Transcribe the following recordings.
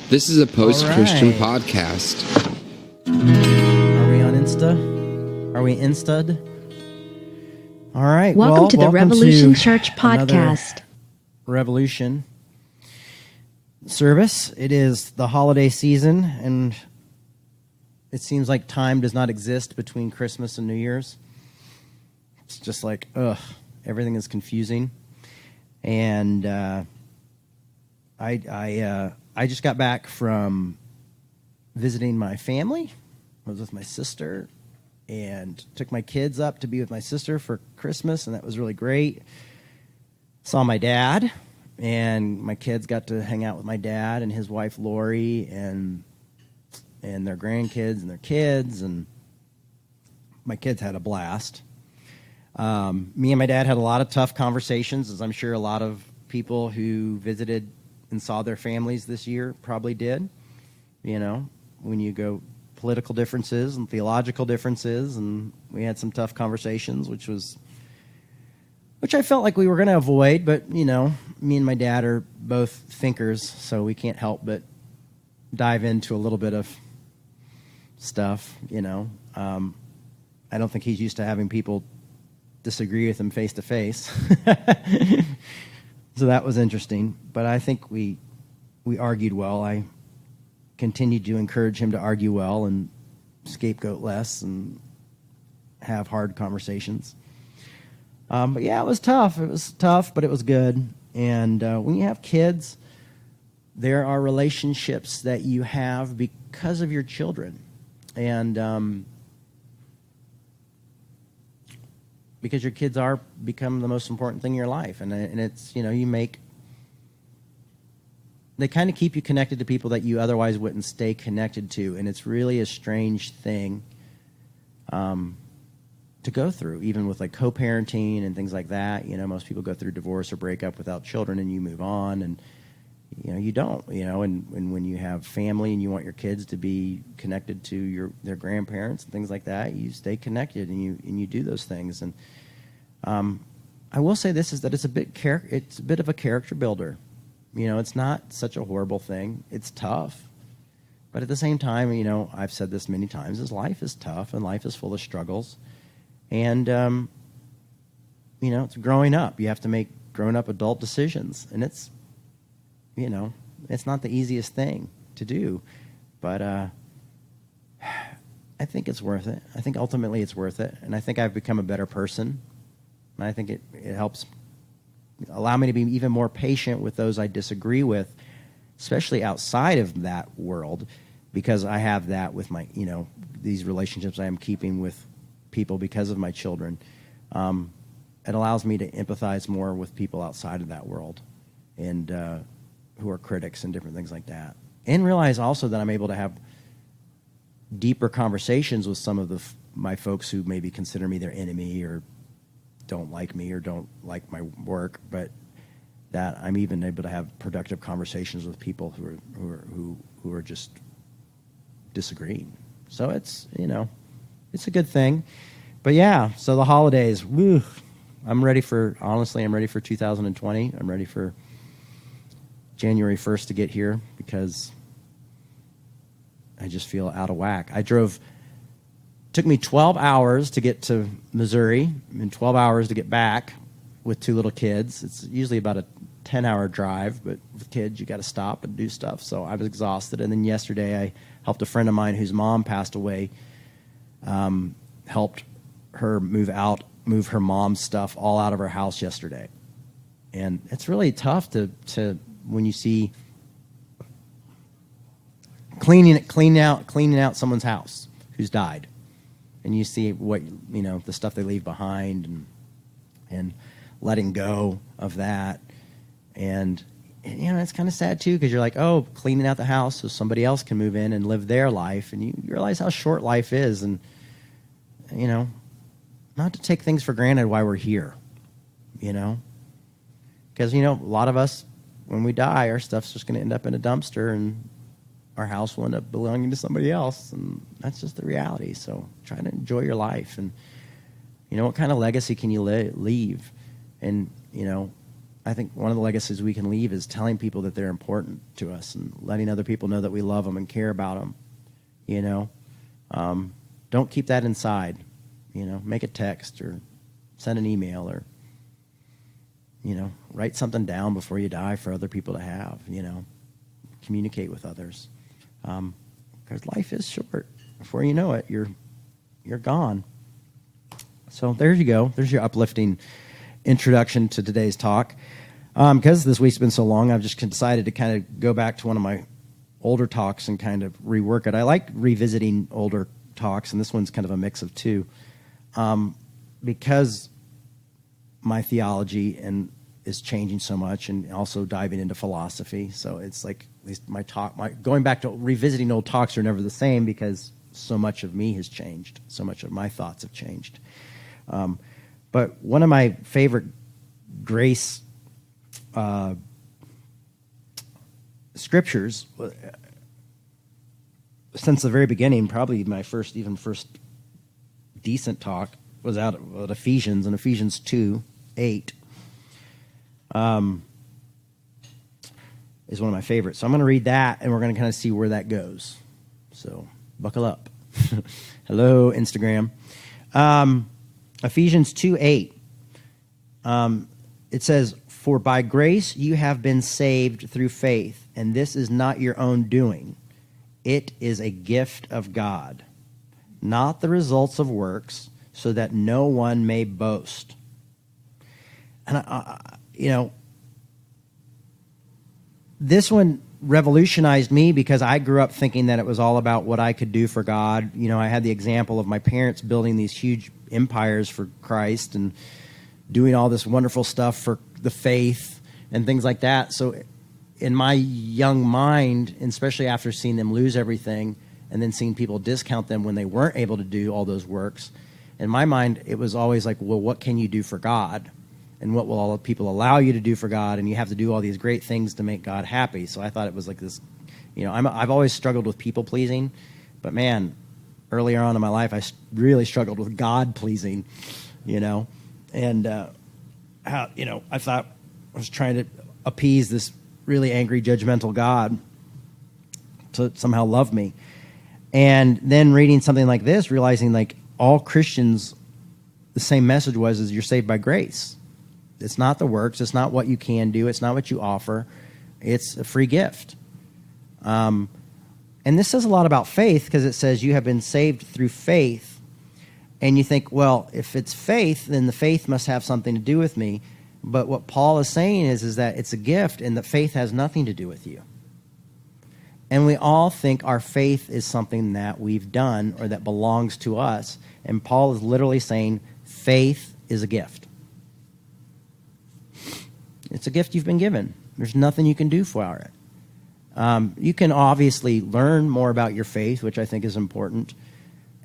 This is a post-Christian right. podcast. Are we on Insta? Are we Instad? All right. Welcome to the Revolution to Church podcast. Revolution service. It is the holiday season, and it seems like time does not exist between Christmas and New Year's. It's just like, everything is confusing. And I just got back from visiting my family. I was with my sister and took my kids up to be with my sister for Christmas, and that was really great. Saw my dad, and my kids got to hang out with my dad and his wife Lori and their grandkids and their kids, and my kids had a blast. Me and my dad had a lot of tough conversations, as I'm sure a lot of people who visited and saw their families this year probably did. You know, when you go political differences and theological differences, and we had some tough conversations, which I felt like we were going to avoid, but, you know, me and my dad are both thinkers, so we can't help but dive into a little bit of stuff, you know. I don't think he's used to having people disagree with him face to face. So that was interesting, but I think we argued well. I continued to encourage him to argue well and scapegoat less and have hard conversations. But yeah, it was tough. It was tough, but it was good. And when you have kids, there are relationships that you have because of your children. And because your kids become the most important thing in your life. And it's, you know, they kind of keep you connected to people that you otherwise wouldn't stay connected to. And it's really a strange thing to go through, even with like co-parenting and things like that. You know, most people go through divorce or breakup without children, and you move on, and you know, you don't, you know, and when you have family and you want your kids to be connected to their grandparents and things like that, you stay connected and you do those things. And I will say this is that it's a bit of a character builder. You know, it's not such a horrible thing. It's tough. But at the same time, you know, I've said this many times, is life is tough and life is full of struggles. And, you know, it's growing up. You have to make grown-up adult decisions. And it's, you know, it's not the easiest thing to do. But I think it's worth it. I think ultimately it's worth it. And I think I've become a better person. And I think it helps allow me to be even more patient with those I disagree with, especially outside of that world, because I have that with my, you know, these relationships I am keeping with people because of my children. It allows me to empathize more with people outside of that world and who are critics and different things like that. And realize also that I'm able to have deeper conversations with some of my folks who maybe consider me their enemy or don't like me or don't like my work, but that I'm even able to have productive conversations with people who are just disagreeing. So it's, you know, it's a good thing. But yeah, so the holidays, woo, I'm ready for 2020. I'm ready for January 1st to get here because I just feel out of whack. Took me 12 hours to get to Missouri and 12 hours to get back with two little kids. It's usually about a 10-hour drive, but with kids, you got to stop and do stuff. So I was exhausted. And then yesterday, I helped a friend of mine whose mom passed away, helped her move her mom's stuff all out of her house yesterday. And it's really tough to when you see cleaning out someone's house who's died. And you see what, you know, the stuff they leave behind and letting go of that. And you know, it's kind of sad, too, because you're like, oh, cleaning out the house so somebody else can move in and live their life. And you realize how short life is. And, you know, not to take things for granted while we're here, you know. Because, you know, a lot of us, when we die, our stuff's just going to end up in a dumpster and our house will end up belonging to somebody else, and that's just the reality. So try to enjoy your life, and you know, what kind of legacy can you leave? And you know, I think one of the legacies we can leave is telling people that they're important to us and letting other people know that we love them and care about them. You know, don't keep that inside. You know, make a text or send an email or, you know, write something down before you die for other people to have. You know, communicate with others, because life is short. Before you know it, you're gone. So there you go. There's your uplifting introduction to today's talk. Because this week's been so long, I've just decided to kind of go back to one of my older talks and kind of rework it. I like revisiting older talks, and this one's kind of a mix of two, because my theology is changing so much, and also diving into philosophy. So it's like at least my going back to revisiting old talks are never the same, because so much of me has changed, so much of my thoughts have changed. But one of my favorite grace scriptures, since the very beginning, probably my first decent talk was out of Ephesians, and Ephesians 2:8 is one of my favorites. So I'm going to read that, and we're going to kind of see where that goes. So buckle up. Hello, Instagram. Ephesians 2:8. It says, "For by grace you have been saved through faith, and this is not your own doing. It is a gift of God, not the results of works, so that no one may boast." And, this one revolutionized me, because I grew up thinking that it was all about what I could do for God. You know, I had the example of my parents building these huge empires for Christ and doing all this wonderful stuff for the faith and things like that. So in my young mind, and especially after seeing them lose everything and then seeing people discount them when they weren't able to do all those works, in my mind, it was always like, well, what can you do for God? And what will all the people allow you to do for God? And you have to do all these great things to make God happy. So I thought it was like this, you know, I've always struggled with people pleasing, but man, earlier on in my life, I really struggled with God pleasing, you know, and I thought I was trying to appease this really angry, judgmental God to somehow love me. And then reading something like this, realizing like all Christians, the same message is you're saved by grace. It's not the works. It's not what you can do. It's not what you offer. It's a free gift. And this says a lot about faith, because it says you have been saved through faith. And you think, well, if it's faith, then the faith must have something to do with me. But what Paul is saying is that it's a gift, and that faith has nothing to do with you. And we all think our faith is something that we've done or that belongs to us. And Paul is literally saying faith is a gift. It's a gift you've been given. There's nothing you can do for it. You can obviously learn more about your faith, which I think is important,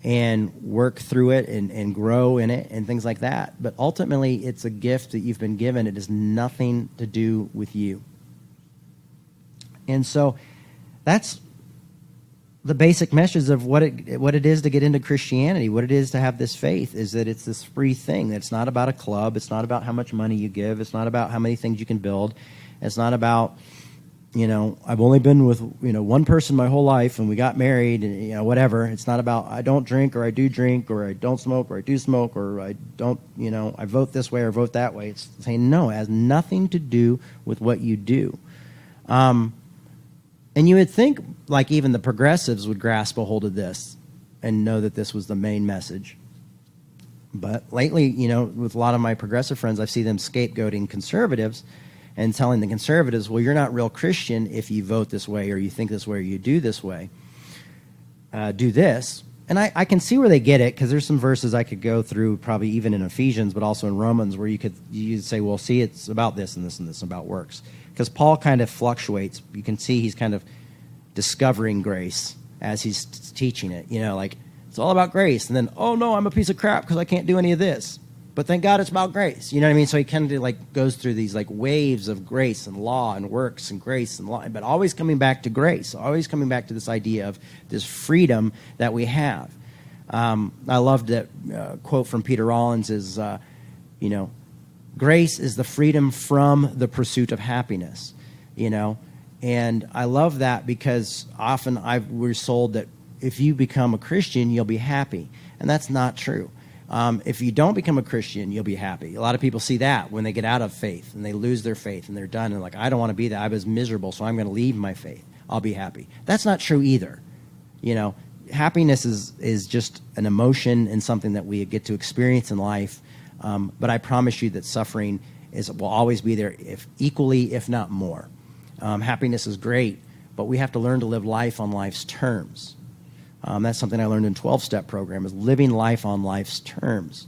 and work through it and grow in it and things like that. But ultimately, it's a gift that you've been given. It has nothing to do with you. And so that's the basic message of what it is to get into Christianity, what it is to have this faith, is that it's this free thing. It's not about a club. It's not about how much money you give. It's not about how many things you can build. It's not about, I've only been with, one person my whole life and we got married and, whatever. It's not about I don't drink or I do drink or I don't smoke or I do smoke or I don't, I vote this way or vote that way. It's saying no, it has nothing to do with what you do. And you would think, like, even the progressives would grasp a hold of this and know that this was the main message. But lately, with a lot of my progressive friends, I see them scapegoating conservatives and telling the conservatives, well, you're not real Christian if you vote this way or you think this way or you do this way. Do this. And I can see where they get it, because there's some verses I could go through, probably even in Ephesians, but also in Romans, where you'd say, well, see, it's about this and this and this, about works. Because Paul kind of fluctuates. You can see he's kind of discovering grace as he's teaching it. Like, it's all about grace. And then, oh, no, I'm a piece of crap because I can't do any of this. But thank God it's about grace. You know what I mean? So he kind of goes through these waves of grace and law and works and grace and law, but always coming back to grace, always coming back to this idea of this freedom that we have. I loved that quote from Peter Rollins is, grace is the freedom from the pursuit of happiness, you know. And I love that because often we're sold that if you become a Christian, you'll be happy. And that's not true. If you don't become a Christian, you'll be happy. A lot of people see that when they get out of faith and they lose their faith and they're done and like, I don't want to be that. I was miserable, so I'm going to leave my faith. I'll be happy. That's not true either. You know, happiness is just an emotion and something that we get to experience in life. But I promise you that suffering will always be there, if equally, if not more. Happiness is great, but we have to learn to live life on life's terms. That's something I learned in 12-step program, is living life on life's terms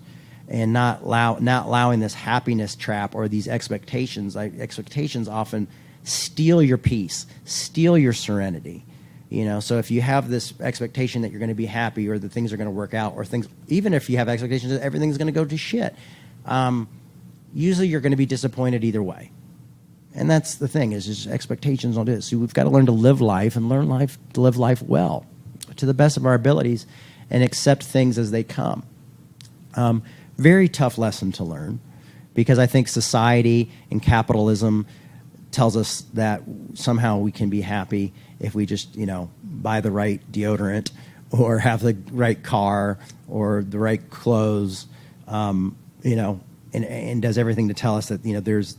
and not allowing this happiness trap or these expectations. Expectations often steal your peace, steal your serenity. You know, so if you have this expectation that you're going to be happy or that things are going to work out or things, even if you have expectations that everything's going to go to shit, usually you're going to be disappointed either way. And that's the thing, is just expectations don't do it. So we've got to learn to live life and to live life well to the best of our abilities and accept things as they come. Very tough lesson to learn, because I think society and capitalism tells us that somehow we can be happy if we just, you know, buy the right deodorant or have the right car or the right clothes, you know, and does everything to tell us that, you know, there's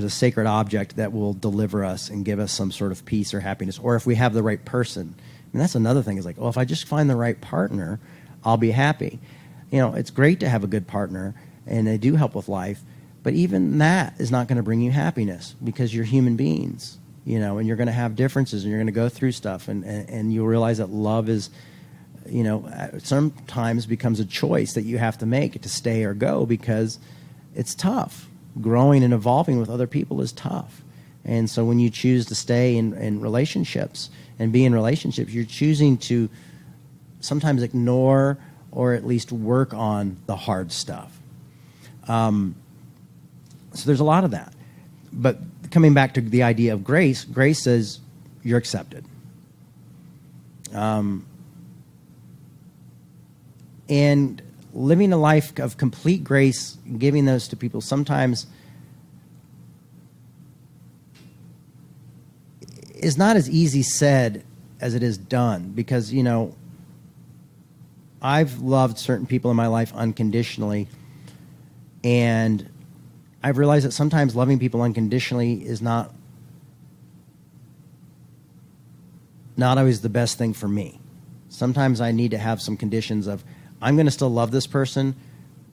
a sacred object that will deliver us and give us some sort of peace or happiness. Or if we have the right person. And that's another thing, is like, oh, if I just find the right partner, I'll be happy. You know, it's great to have a good partner, and they do help with life. But even that is not going to bring you happiness, because you're human beings, you know, and you're going to have differences and you're going to go through stuff. And you'll realize that love is, you know, sometimes becomes a choice that you have to make to stay or go, because it's tough. Growing and evolving with other people is tough. And so when you choose to stay in relationships and be in relationships, you're choosing to sometimes ignore or at least work on the hard stuff. So there's a lot of that. But coming back to the idea of grace, grace says you're accepted. And living a life of complete grace, giving those to people, sometimes is not as easy said as it is done. Because, you know, I've loved certain people in my life unconditionally, and I've realized that sometimes loving people unconditionally is not always the best thing for me. Sometimes I need to have some conditions of, I'm going to still love this person,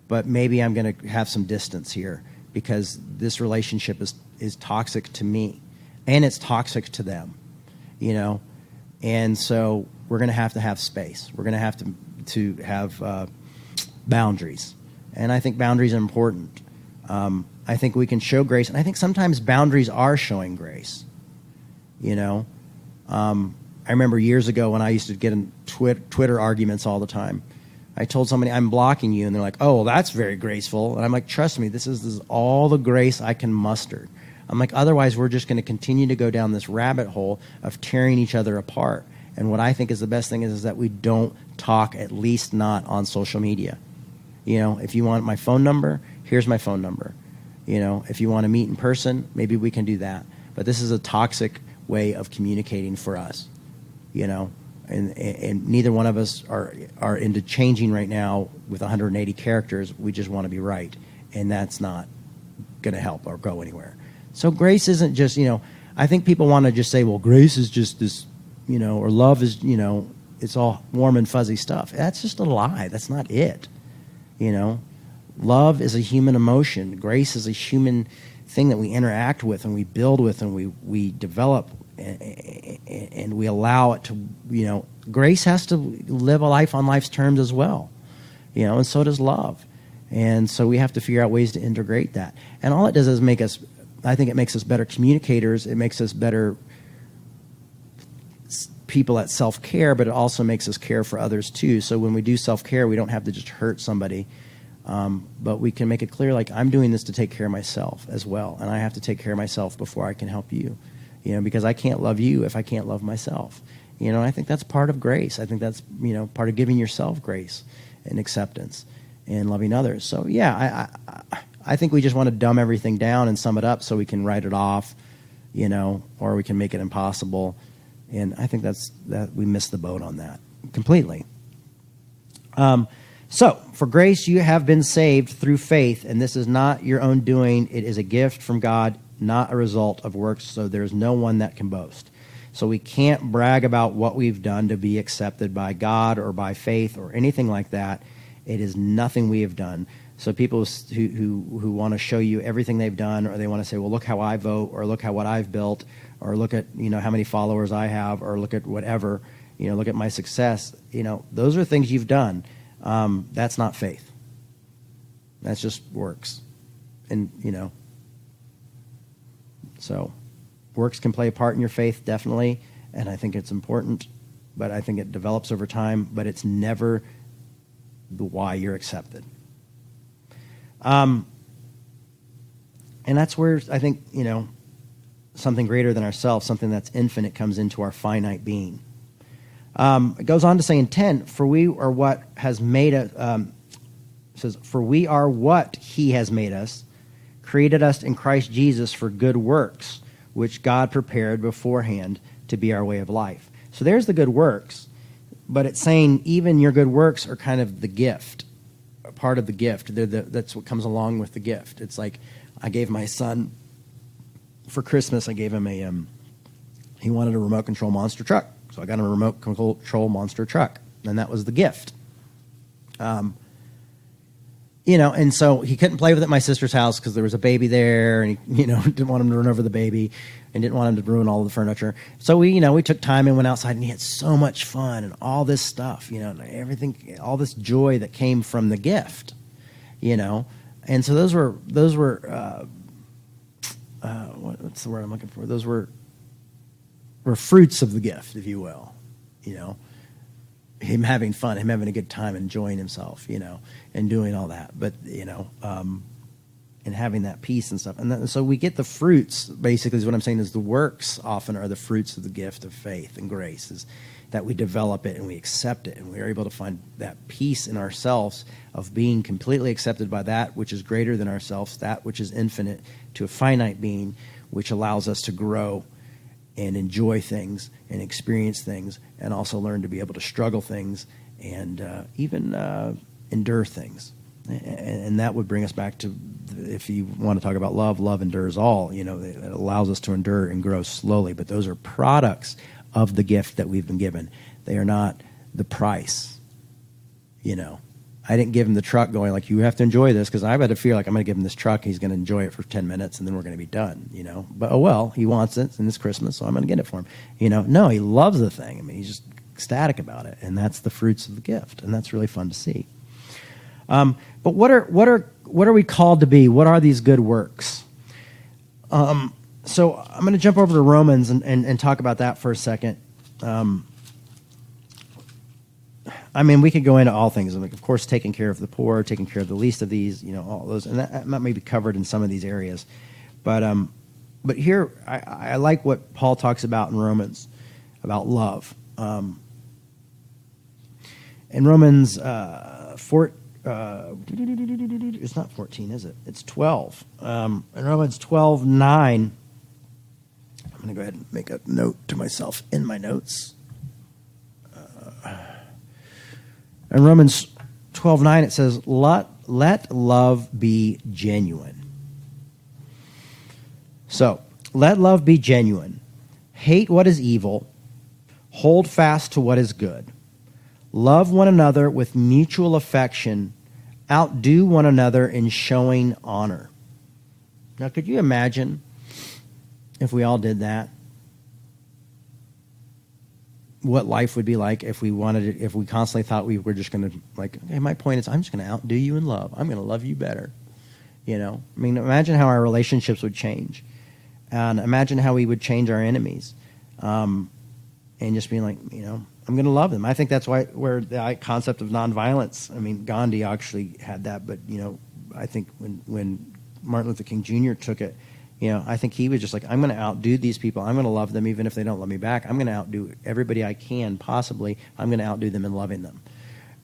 but maybe I'm going to have some distance here, because this relationship is toxic to me, and it's toxic to them, you know. And so we're going to have space. We're going to have boundaries. And I think boundaries are important. I think we can show grace, and I think sometimes boundaries are showing grace, you know. I remember years ago when I used to get in Twitter arguments all the time. I told somebody, I'm blocking you, and they're like, oh, well, that's very graceful. And I'm like, trust me, this is all the grace I can muster. I'm like, otherwise we're just going to continue to go down this rabbit hole of tearing each other apart. And what I think is the best thing is that we don't talk, at least not on social media. You know, if you want my phone number, here's my phone number. You know, if you want to meet in person, maybe we can do that. But this is a toxic way of communicating for us, you know. And neither one of us are into changing right now with 180 characters. We just want to be right. And that's not going to help or go anywhere. So grace isn't just, you know, I think people want to just say, well, grace is just this, you know, or love is, you know, it's all warm and fuzzy stuff. That's just a lie. That's not it. You know, love is a human emotion. Grace is a human thing that we interact with and we build with and we develop and we allow it to, you know, grace has to live a life on life's terms as well, you know, and so does love. And so we have to figure out ways to integrate that. And all it does is I think it makes us better communicators. It makes us better people at self-care, but it also makes us care for others too. So when we do self-care, we don't have to just hurt somebody, but we can make it clear, like, I'm doing this to take care of myself as well, and I have to take care of myself before I can help you, you know, because I can't love you if I can't love myself. You know, I think that's part of grace. I think that's, you know, part of giving yourself grace and acceptance and loving others. So yeah, I think we just want to dumb everything down and sum it up so we can write it off, or we can make it impossible. And I think that we missed the boat on that completely. So, for grace you have been saved through faith, and this is not your own doing. It is a gift from God, not a result of works, so there's no one that can boast. So we can't brag about what we've done to be accepted by God or by faith or anything like that. It is nothing we have done. So people who want to show you everything they've done, or they want to say, well, look how I vote, or look how what I've built, or look at how many followers I have, or look at whatever, look at my success. Those are things you've done. That's not faith. That's just works. And, so works can play a part in your faith, definitely, and I think it's important, but I think it develops over time, but it's never the why you're accepted. And that's where I think, something greater than ourselves, something that's infinite, comes into our finite being. It goes on to say in 10, for we are what has made us, says, for we are what he has made us, created us in Christ Jesus for good works, which God prepared beforehand to be our way of life. So there's the good works, but it's saying even your good works are kind of the gift, a part of the gift. That's what comes along with the gift. It's like I gave my son, for Christmas, I gave him he wanted a remote control monster truck. So I got him a remote control monster truck, and that was the gift. And so he couldn't play with it at my sister's house because there was a baby there, and he, didn't want him to run over the baby and didn't want him to ruin all of the furniture. So we took time and went outside, and he had so much fun and all this stuff, everything, all this joy that came from the gift, And so those were what's the word I'm looking for? Those were fruits of the gift, if you will, him having fun, him having a good time, enjoying himself, and doing all that. But, and having that peace and stuff. And so we get the fruits, basically, is what I'm saying, is the works often are the fruits of the gift of faith and grace, is that we develop it and we accept it, and we are able to find that peace in ourselves of being completely accepted by that which is greater than ourselves, that which is infinite, to a finite being, which allows us to grow and enjoy things and experience things, and also learn to be able to struggle things and even endure things. And that would bring us back to, if you want to talk about love endures all. It allows us to endure and grow slowly, but those are products of the gift that we've been given. They are not the price. I didn't give him the truck going like, you have to enjoy this, because I had to feel like I'm going to give him this truck, he's going to enjoy it for 10 minutes, and then we're going to be done, But, oh, well, he wants it, and it's Christmas, so I'm going to get it for him. No, he loves the thing. I mean, he's just ecstatic about it, and that's the fruits of the gift, and that's really fun to see. But what are we called to be? What are these good works? So I'm going to jump over to Romans and talk about that for a second. We could go into all things. Of course, taking care of the poor, taking care of the least of these, all those, and that may be covered in some of these areas. But here, I like what Paul talks about in Romans about love. In Romans 4, it's not 14, is it? It's 12. In Romans 12:9, I'm going to go ahead and make a note to myself in my notes. In Romans 12:9, it says, let love be genuine. So, let love be genuine. Hate what is evil. Hold fast to what is good. Love one another with mutual affection. Outdo one another in showing honor. Now, could you imagine if we all did that? What life would be like if we wanted it, if we constantly thought we were just going to, like, okay, my point is, I'm just going to outdo you in love. I'm going to love you better. Imagine how our relationships would change. And imagine how we would change our enemies. And just being like, I'm going to love them. I think that's where the concept of nonviolence, Gandhi actually had that, but, I think when Martin Luther King Jr. took it, I think he was just like, I'm going to outdo these people. I'm going to love them even if they don't love me back. I'm going to outdo everybody I can possibly. I'm going to outdo them in loving them.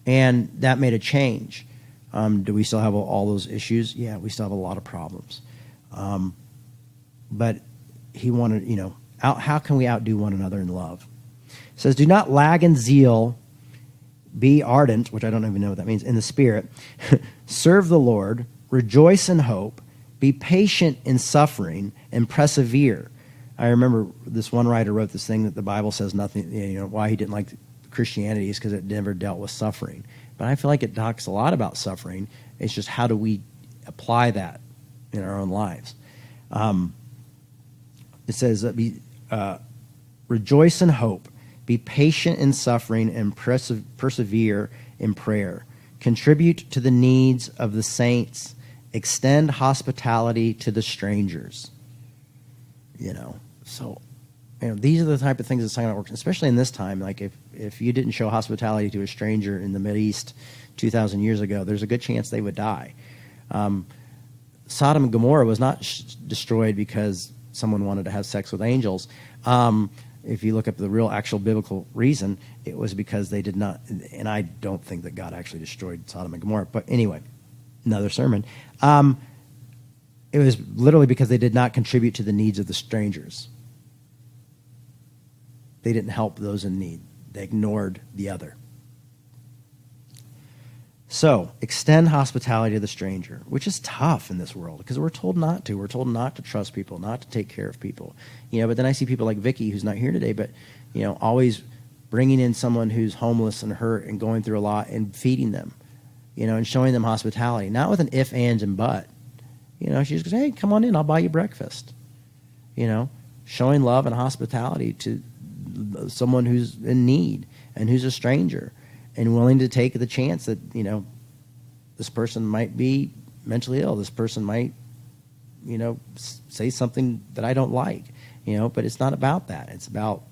And that made a change. Do we still have all those issues? Yeah, we still have a lot of problems. But he wanted, how can we outdo one another in love? It says, do not lag in zeal, be ardent, which I don't even know what that means, in the spirit. Serve the Lord, rejoice in hope, be patient in suffering, and persevere. I remember this one writer wrote this thing that the Bible says nothing, why he didn't like Christianity is because it never dealt with suffering. But I feel like it talks a lot about suffering. It's just how do we apply that in our own lives? It says, rejoice in hope, be patient in suffering, and persevere in prayer. Contribute to the needs of the saints. Extend hospitality to the strangers. So these are the type of things that's talking about working, especially in this time. Like if you didn't show hospitality to a stranger in the Mideast 2,000 years ago, there's a good chance they would die. Sodom and Gomorrah was not destroyed because someone wanted to have sex with angels. If you look up the real actual biblical reason, it was because they did not, and I don't think that God actually destroyed Sodom and Gomorrah, but anyway, another sermon. It was literally because they did not contribute to the needs of the strangers. They didn't help those in need. They ignored the other. So, extend hospitality to the stranger, which is tough in this world because we're told not to. We're told not to trust people, not to take care of people. But then I see people like Vicky, who's not here today, but, always bringing in someone who's homeless and hurt and going through a lot and feeding them, and showing them hospitality, not with an if, ands, and but. She just goes, hey, come on in, I'll buy you breakfast. Showing love and hospitality to someone who's in need and who's a stranger and willing to take the chance that, this person might be mentally ill. This person might, say something that I don't like, but it's not about that. It's about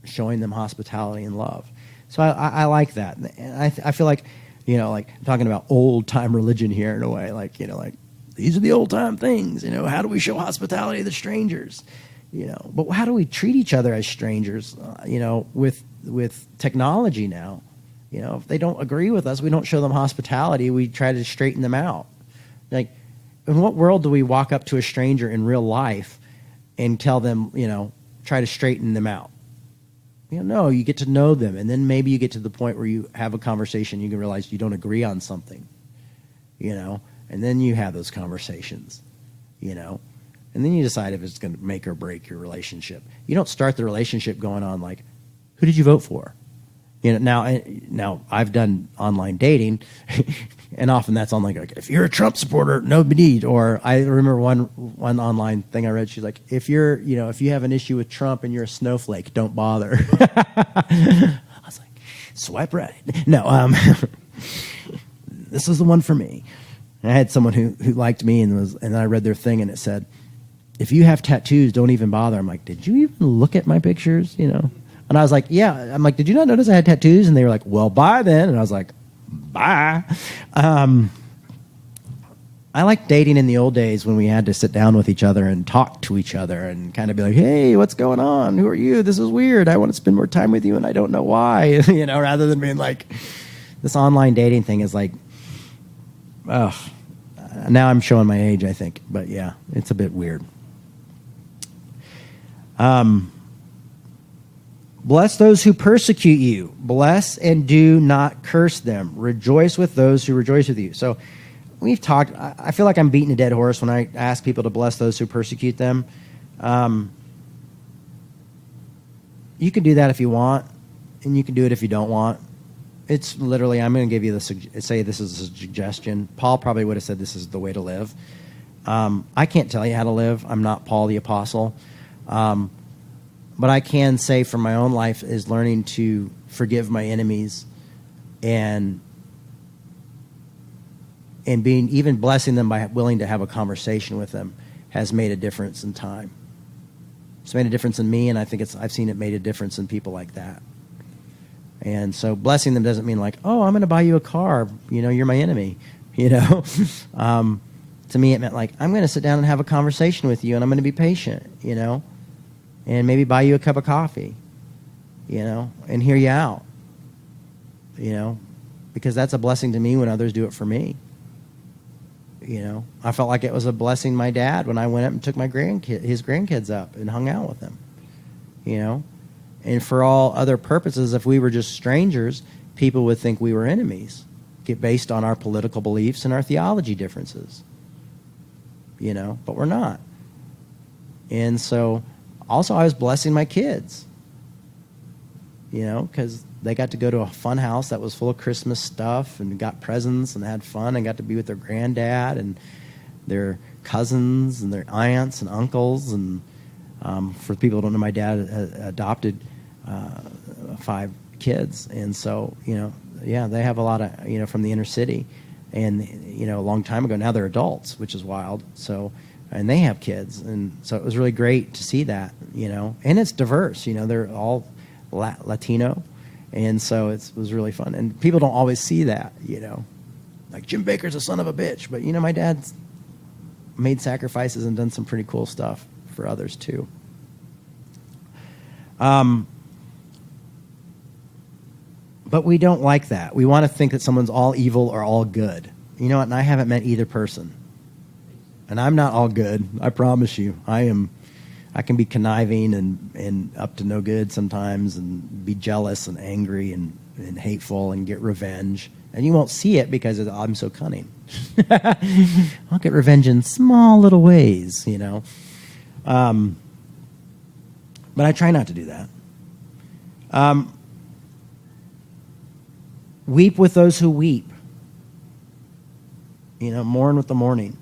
showing them hospitality and love. So I like that. And I feel like, like I'm talking about old time religion here in a way, like these are the old time things, how do we show hospitality to the strangers? But how do we treat each other as strangers, with technology now? If they don't agree with us, we don't show them hospitality. We try to straighten them out. Like, in what world do we walk up to a stranger in real life and tell them, try to straighten them out? No, you get to know them. And then maybe you get to the point where you have a conversation, you can realize you don't agree on something, and then you have those conversations, and then you decide if it's going to make or break your relationship. You don't start the relationship going on like, who did you vote for? Now I've done online dating, and often that's on like if you're a Trump supporter, no need. Or I remember one online thing I read. She's like, if you have an issue with Trump and you're a snowflake, don't bother. I was like, swipe right. No, this is the one for me. And I had someone who liked me and I read their thing and it said, if you have tattoos, don't even bother. I'm like, did you even look at my pictures? And I was like, yeah. I'm like, did you not notice I had tattoos? And they were like, well, bye then. And I was like, bye. I like dating in the old days when we had to sit down with each other and talk to each other and kind of be like, hey, what's going on? Who are you? This is weird. I want to spend more time with you and I don't know why. Rather than being like, this online dating thing is like, now I'm showing my age, I think. But yeah, it's a bit weird. Bless those who persecute you. Bless and do not curse them. Rejoice with those who rejoice with you. So we've talked, I feel like I'm beating a dead horse when I ask people to bless those who persecute them. You can do that if you want, and you can do it if you don't want. It's literally, I'm going to give you say this is a suggestion. Paul probably would have said this is the way to live. I can't tell you how to live. I'm not Paul the Apostle. But I can say from my own life is learning to forgive my enemies and being even blessing them by willing to have a conversation with them has made a difference in time. It's made a difference in me, and I think I've seen it made a difference in people like that. And so blessing them doesn't mean like, oh, I'm going to buy you a car. You're my enemy. To me, it meant like, I'm going to sit down and have a conversation with you, and I'm going to be patient, and maybe buy you a cup of coffee, and hear you out, because that's a blessing to me when others do it for me. I felt like it was a blessing my dad when I went up and took his grandkids up and hung out with them. And for all other purposes, if we were just strangers, people would think we were enemies, based on our political beliefs and our theology differences. But we're not. And so, also, I was blessing my kids, because they got to go to a fun house that was full of Christmas stuff and got presents and had fun and got to be with their granddad and their cousins and their aunts and uncles. And for people who don't know, my dad adopted 5 kids. And so, they have a lot of, from the inner city. And, a long time ago, now they're adults, which is wild. So, and they have kids. And so it was really great to see that, and it's diverse, they're all Latino. And so it was really fun. And people don't always see that, like Jim Bakker's a son of a bitch. But, my dad's made sacrifices and done some pretty cool stuff for others too. But we don't like that. We want to think that someone's all evil or all good. You know what? And I haven't met either person. And I'm not all good. I promise you. I can be conniving and up to no good sometimes and be jealous and angry and hateful and get revenge. And you won't see it because I'm so cunning. I'll get revenge in small little ways, But I try not to do that. Weep with those who weep. Mourn with the mourning.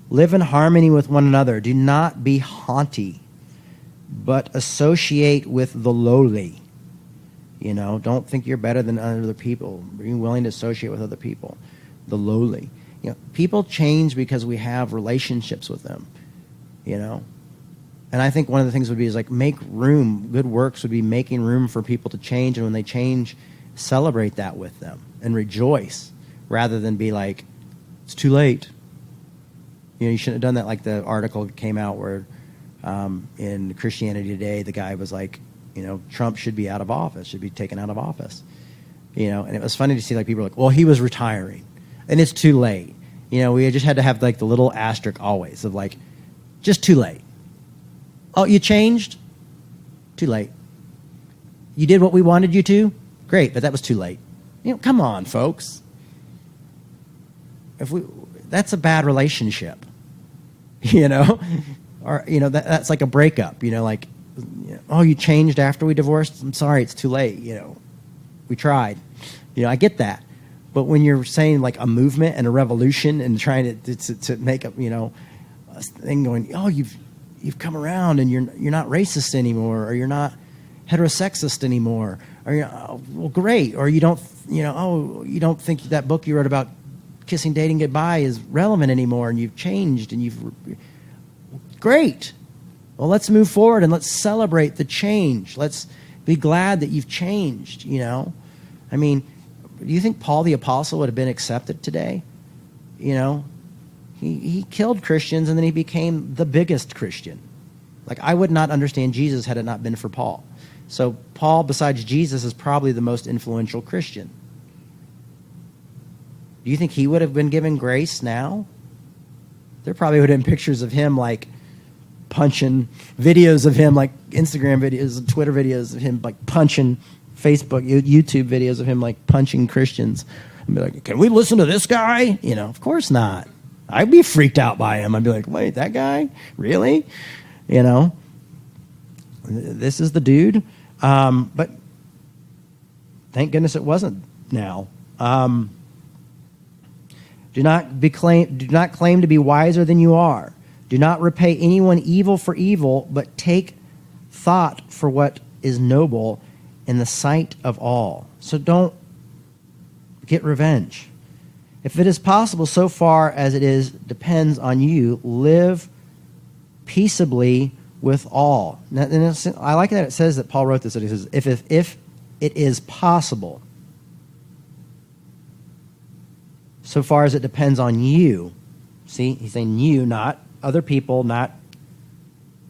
Live in harmony with one another. Do not be haughty, but associate with the lowly. Don't think you're better than other people. Be willing to associate with other people. The lowly. People change because we have relationships with them. And I think one of the things would be is like make room. Good works would be making room for people to change, and when they change, celebrate that with them and rejoice, rather than be like, it's too late. You shouldn't have done that. Like the article came out where in Christianity Today, the guy was like, Trump should be out of office, should be taken out of office. And it was funny to see like people were like, well, he was retiring and it's too late. We just had to have like the little asterisk always of like, just too late. Oh, you changed? Too late. You did what we wanted you to? Great, but that was too late. Come on, folks. That's a bad relationship. Or that's like a breakup. Like, oh, you changed after we divorced? I'm sorry, it's too late. We tried. I get that. But when you're saying like a movement and a revolution and trying to make up, a thing going, oh, you've come around and you're not racist anymore, or you're not heterosexist anymore, or well, great, or you don't, you don't think that book you wrote about kissing, dating, goodbye is relevant anymore, and you've changed, and great. Well, let's move forward and let's celebrate the change. Let's be glad that you've changed. I mean, do you think Paul the Apostle would have been accepted today? He killed Christians, and then he became the biggest Christian. Like, I would not understand Jesus had it not been for Paul. So Paul, besides Jesus, is probably the most influential Christian. Do you think he would have been given grace now? There probably would have been pictures of him like punching, videos of him like Instagram videos, Twitter videos of him like punching, Facebook, YouTube videos of him like punching Christians. And be like, can we listen to this guy? Of course not. I'd be freaked out by him. I'd be like, wait, that guy? Really? This is the dude. But thank goodness it wasn't now. Do not claim to be wiser than you are. Do not repay anyone evil for evil, but take thought for what is noble in the sight of all. So don't get revenge. If it is possible, so far as it is depends on you, live peaceably with all. Now, and I like that it says that Paul wrote this. That he says, if it is possible, so far as it depends on you. See, he's saying you, not other people, not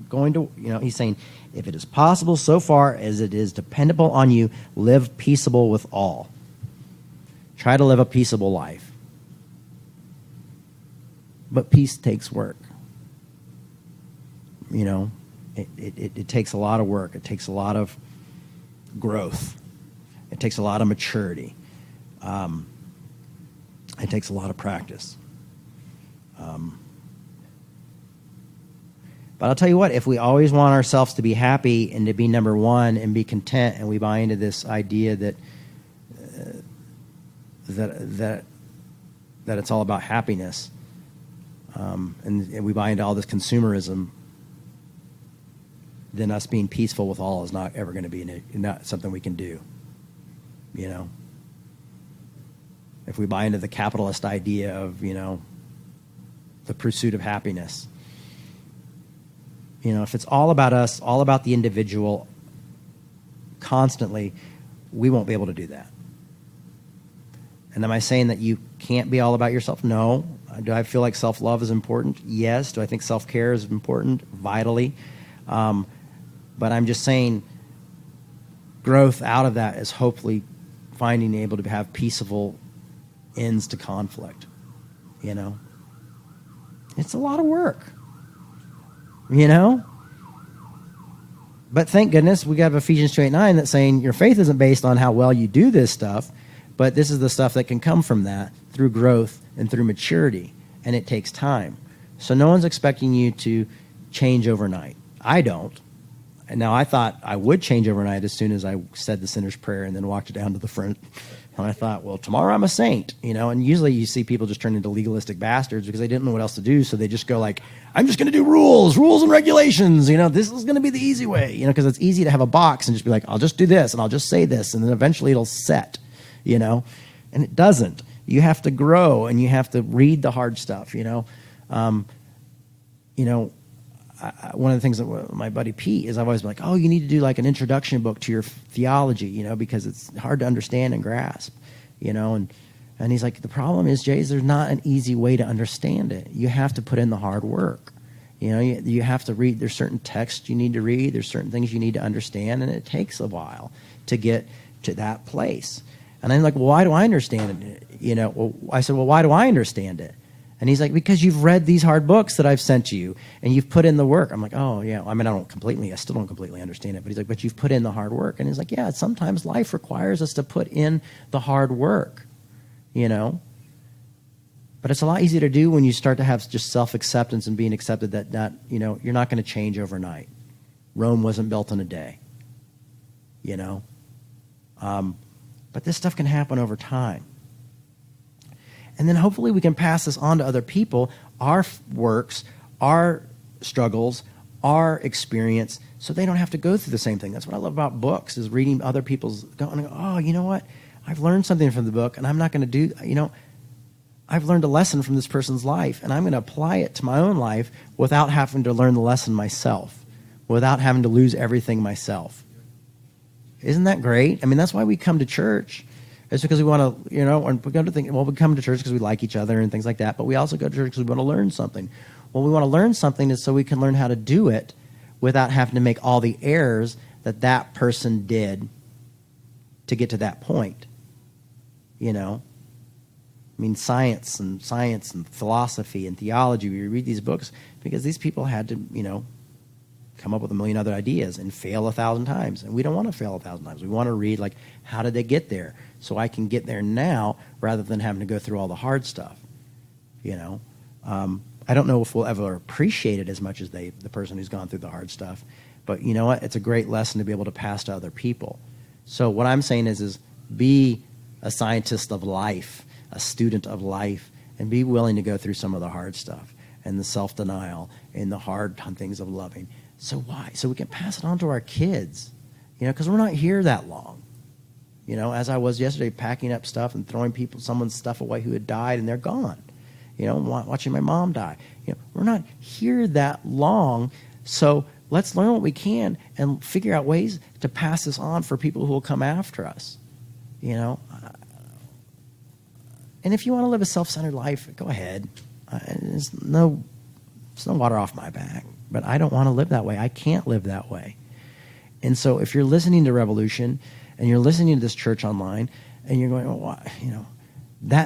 going to, he's saying, if it is possible, so far as it is dependable on you, live peaceable with all. Try to live a peaceable life. But peace takes work. You know, it takes a lot of work. It takes a lot of growth. It takes a lot of maturity. It takes a lot of practice. But I'll tell you what, if we always want ourselves to be happy and to be number one and be content, and we buy into this idea that that it's all about happiness, and we buy into all this consumerism, then us being peaceful with all is not ever going to be not something we can do. You know, if we buy into the capitalist idea of, you know, the pursuit of happiness, you know, if it's all about us, all about the individual constantly, we won't be able to do that. And am I saying that you can't be all about yourself? No. Do I feel like self-love is important? Yes. Do I think self-care is important? Vitally. But I'm just saying growth out of that is hopefully finding able to have peaceful ends to conflict. You know? It's a lot of work. You know? But thank goodness we got Ephesians 2:8-9 that's saying your faith isn't based on how well you do this stuff, but this is the stuff that can come from that through growth and through maturity, and it takes time. So no one's expecting you to change overnight. I don't. And now I thought I would change overnight as soon as I said the sinner's prayer and then walked down to the front. And I thought, well, tomorrow I'm a saint, you know. And usually you see people just turn into legalistic bastards because they didn't know what else to do, so they just go like, I'm just going to do rules and regulations. You know, this is going to be the easy way, you know, because it's easy to have a box and just be like, I'll just do this and I'll just say this, and then eventually it'll set, you know. And it doesn't. You have to grow and you have to read the hard stuff, you know. One of the things that my buddy Pete is, I've always been like, oh, you need to do like an introduction book to your theology, you know, because it's hard to understand and grasp, you know. And he's like, the problem is, Jay, there's not an easy way to understand it. You have to put in the hard work. You know, you have to read. There's certain texts you need to read. There's certain things you need to understand, and it takes a while to get to that place. And I'm like, well, why do I understand it? You know, well, I said, well, why do I understand it? And he's like, because you've read these hard books that I've sent you, and you've put in the work. I'm like, oh, yeah. I mean, I still don't completely understand it. But he's like, but you've put in the hard work. And he's like, yeah, sometimes life requires us to put in the hard work, you know. But it's a lot easier to do when you start to have just self-acceptance and being accepted that you know, you're not going to change overnight. Rome wasn't built in a day, you know. But this stuff can happen over time. And then hopefully we can pass this on to other people, our works, our struggles, our experience, so they don't have to go through the same thing. That's what I love about books, is reading other people's, going, oh, you know what? I've learned something from the book, and I'm not going to do, you know, I've learned a lesson from this person's life, and I'm going to apply it to my own life without having to learn the lesson myself, without having to lose everything myself. Isn't that great? I mean, that's why we come to church. It's because we want to, you know, and we come to church because we like each other and things like that, but we also go to church because we want to learn something. Well, we want to learn something is so we can learn how to do it without having to make all the errors that person did to get to that point, you know. I mean, science and philosophy and theology, we read these books because these people had to, you know, come up with a million other ideas and fail 1,000 times. And we don't want to fail 1,000 times. We want to read, like, how did they get there? So I can get there now rather than having to go through all the hard stuff, you know. I don't know if we'll ever appreciate it as much as the person who's gone through the hard stuff. But you know what? It's a great lesson to be able to pass to other people. So what I'm saying is be a scientist of life, a student of life, and be willing to go through some of the hard stuff and the self-denial and the hard things of loving. So why? So we can pass it on to our kids, you know, because we're not here that long. You know, as I was yesterday, packing up stuff and throwing someone's stuff away who had died, and they're gone. You know, watching my mom die. You know, we're not here that long, so let's learn what we can and figure out ways to pass this on for people who will come after us. You know, and if you want to live a self-centered life, go ahead. There's no water off my back. But I don't want to live that way. I can't live that way. And so if you're listening to Revolution and you're listening to this church online and you're going, oh, you know,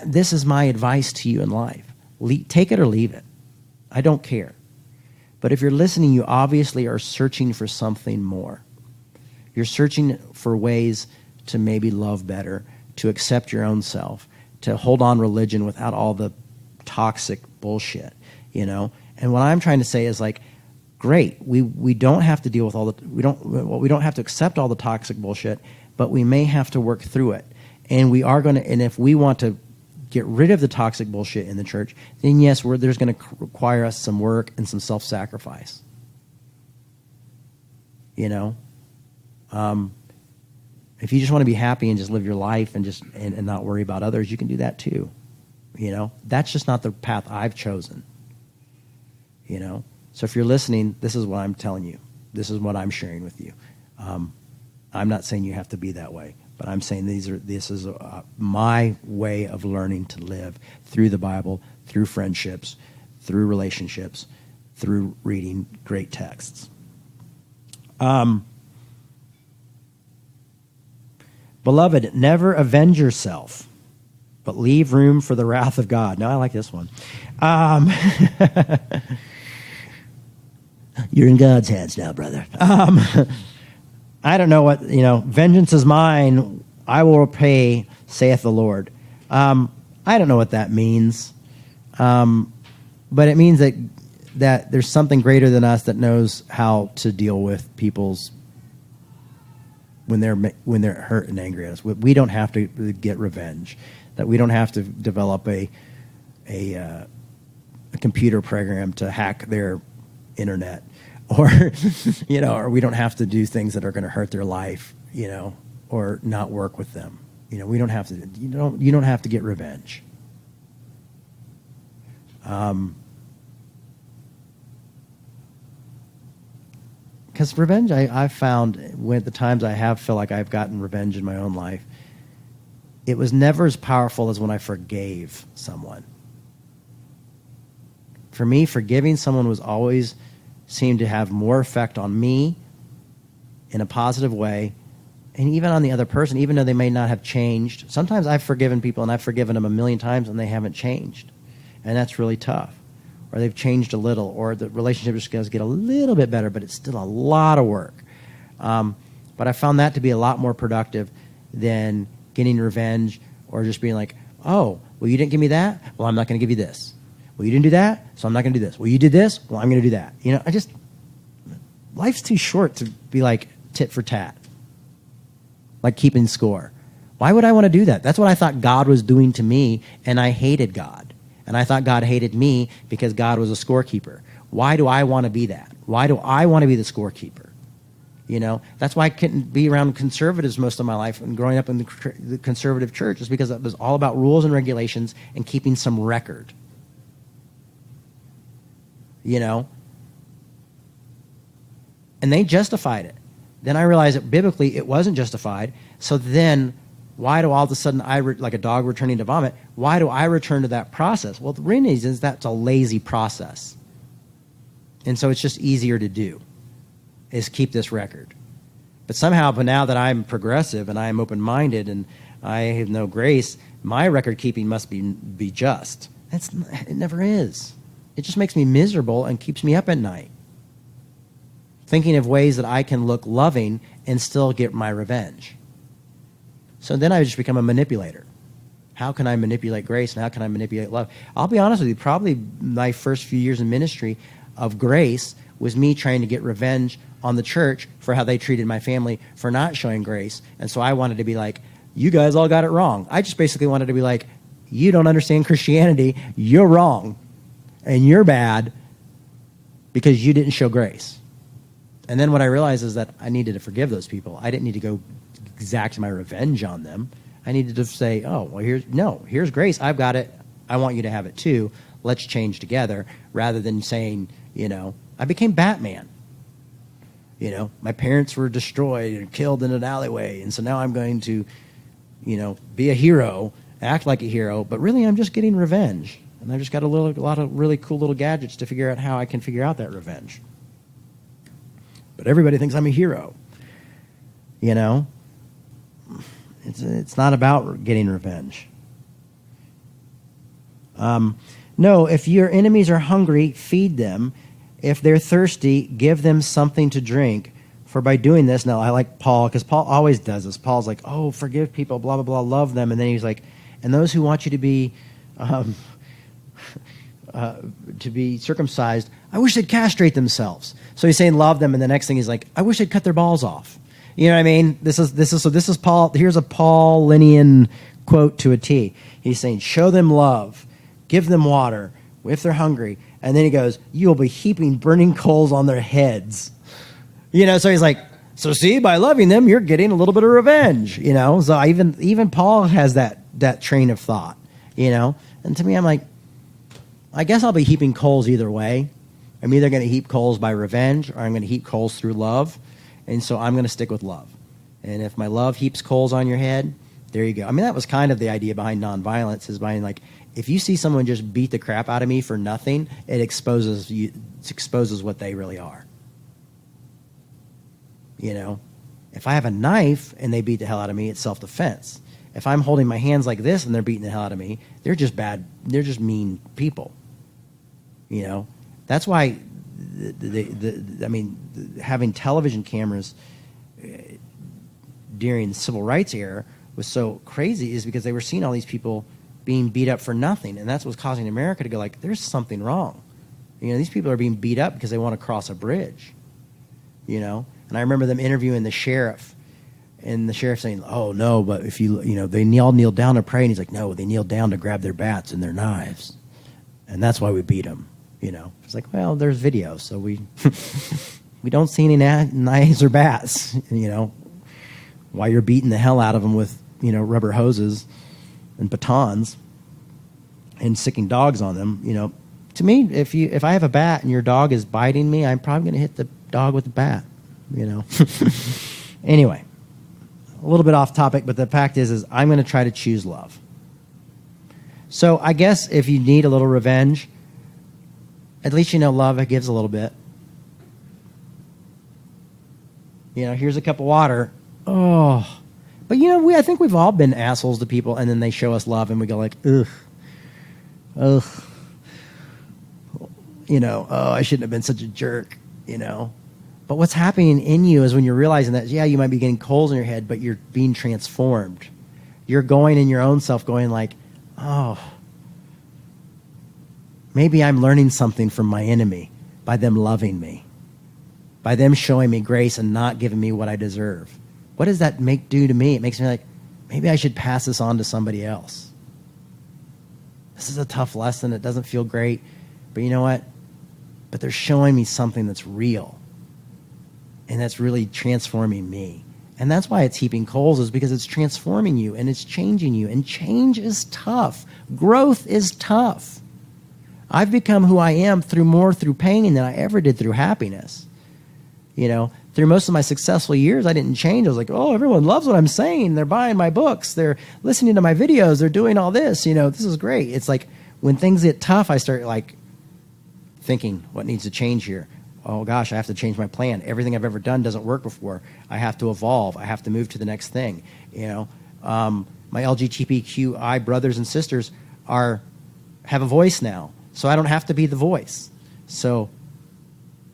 this is my advice to you in life. Take it or leave it. I don't care. But if you're listening, you obviously are searching for something more. You're searching for ways to maybe love better, to accept your own self, to hold on religion without all the toxic bullshit, you know? And what I'm trying to say is like, great, we don't have to deal with all the, we don't have to accept all the toxic bullshit, but we may have to work through it. And we are going to, and if we want to get rid of the toxic bullshit in the church, then yes, there's going to require us some work and some self-sacrifice. You know? If you just want to be happy and just live your life and just and not worry about others, you can do that too. You know? That's just not the path I've chosen. You know? So if you're listening, this is what I'm telling you. This is what I'm sharing with you. I'm not saying you have to be that way, but I'm saying this is my way of learning to live through the Bible, through friendships, through relationships, through reading great texts. Beloved, never avenge yourself, but leave room for the wrath of God. Now, I like this one. You're in God's hands now, brother. I don't know what, vengeance is mine, I will repay, saith the Lord. I don't know what that means. But it means that there's something greater than us that knows how to deal with people's, when they're hurt and angry at us. We don't have to get revenge. That we don't have to develop a computer program to hack their internet, or or we don't have to do things that are going to hurt their life, or not work with them. We don't have to. You don't have to get revenge. Because revenge, I've found when the times I have feel like I've gotten revenge in my own life, it was never as powerful as when I forgave someone. For me, forgiving someone was always seemed to have more effect on me in a positive way, and even on the other person, even though they may not have changed. Sometimes I've forgiven people, and I've forgiven them 1,000,000 times, and they haven't changed. And that's really tough. Or they've changed a little, or the relationship just does get a little bit better, but it's still a lot of work. But I found that to be a lot more productive than getting revenge or just being like, oh, well, you didn't give me that? Well, I'm not going to give you this. Well, you didn't do that, so I'm not going to do this. Well, you did this? Well, I'm going to do that. Life's too short to be like tit for tat, like keeping score. Why would I want to do that? That's what I thought God was doing to me, and I hated God. And I thought God hated me because God was a scorekeeper. Why do I want to be that? Why do I want to be the scorekeeper? That's why I couldn't be around conservatives most of my life, and growing up in the conservative church is because it was all about rules and regulations and keeping some record. And they justified it. Then I realized that biblically it wasn't justified. So then why do all of a sudden like a dog returning to vomit, why do I return to that process? Well, the reason is that's a lazy process. And so it's just easier to do, is keep this record. But now that I'm progressive and I'm open-minded and I have no grace, my record keeping must be just. It never is. It just makes me miserable and keeps me up at night, thinking of ways that I can look loving and still get my revenge. So then I just become a manipulator. How can I manipulate grace, and how can I manipulate love? I'll be honest with you, probably my first few years in ministry of grace was me trying to get revenge on the church for how they treated my family for not showing grace. And so I wanted to be like, you guys all got it wrong. I just basically wanted to be like, you don't understand Christianity, you're wrong, and you're bad because you didn't show grace. And then what I realized is that I needed to forgive those people. I didn't need to go exact my revenge on them. I needed to say, oh, well, here's grace. I've got it. I want you to have it too. Let's change together, rather than saying, I became Batman. My parents were destroyed and killed in an alleyway, and so now I'm going to, be a hero, act like a hero, but really I'm just getting revenge. And I've just got a lot of really cool little gadgets to figure out how I can figure out that revenge. But everybody thinks I'm a hero. It's not about getting revenge. No, if your enemies are hungry, feed them. If they're thirsty, give them something to drink. For by doing this, now I like Paul, because Paul always does this. Paul's like, oh, forgive people, blah, blah, blah, love them. And then he's like, and those who want you to be circumcised, I wish they'd castrate themselves. So he's saying love them, and the next thing he's like, I wish they'd cut their balls off. You know what I mean? This is Paul. Here's a Paulinian quote to a T. He's saying, show them love, give them water if they're hungry. And then he goes, you will be heaping burning coals on their heads. You know, so he's like, so see, by loving them, you're getting a little bit of revenge, you know? So even Paul has that train of thought, you know? And to me, I'm like, I guess I'll be heaping coals either way. I'm either going to heap coals by revenge, or I'm going to heap coals through love. And so I'm going to stick with love. And if my love heaps coals on your head, there you go. I mean, that was kind of the idea behind nonviolence, is behind, like, if you see someone just beat the crap out of me for nothing, it exposes what they really are. You know, if I have a knife and they beat the hell out of me, it's self-defense. If I'm holding my hands like this and they're beating the hell out of me, they're just bad. They're just mean people. You know, that's why having television cameras during the civil rights era was so crazy, is because they were seeing all these people being beat up for nothing. And that's what's causing America to go like, there's something wrong. You know, these people are being beat up because they want to cross a bridge, you know? And I remember them interviewing the sheriff, and the sheriff saying, oh, no, but if they all kneel down to pray. And he's like, no, they kneel down to grab their bats and their knives. And that's why we beat them, you know? It's like, well, there's video, so we don't see any knives or bats, you know, while you're beating the hell out of them with, you know, rubber hoses and batons and sicking dogs on them. You know, to me, if I have a bat and your dog is biting me, I'm probably going to hit the dog with the bat, you know. Anyway, a little bit off topic, but the fact is I'm going to try to choose love. So I guess if you need a little revenge, at least you know love gives a little bit. You know, here's a cup of water. Oh, but you know, I think we've all been assholes to people, and then they show us love, and we go like, ugh, you know, oh, I shouldn't have been such a jerk, you know. But what's happening in you is when you're realizing that, yeah, you might be getting coals in your head, but you're being transformed. You're going in your own self, going like, oh, maybe I'm learning something from my enemy by them loving me, by them showing me grace and not giving me what I deserve. What does that do to me? It makes me like, maybe I should pass this on to somebody else. This is a tough lesson. It doesn't feel great. But you know what? But they're showing me something that's real. And that's really transforming me. And that's why it's heaping coals, is because it's transforming you and it's changing you. And change is tough. Growth is tough. I've become who I am through pain than I ever did through happiness. You know, through most of my successful years, I didn't change. I was like, oh, everyone loves what I'm saying. They're buying my books. They're listening to my videos. They're doing all this. You know, this is great. It's like when things get tough, I start like thinking, what needs to change here? Oh, gosh, I have to change my plan. Everything I've ever done doesn't work before. I have to evolve. I have to move to the next thing. You know, my LGBTQI brothers and sisters have a voice now, so I don't have to be the voice. So,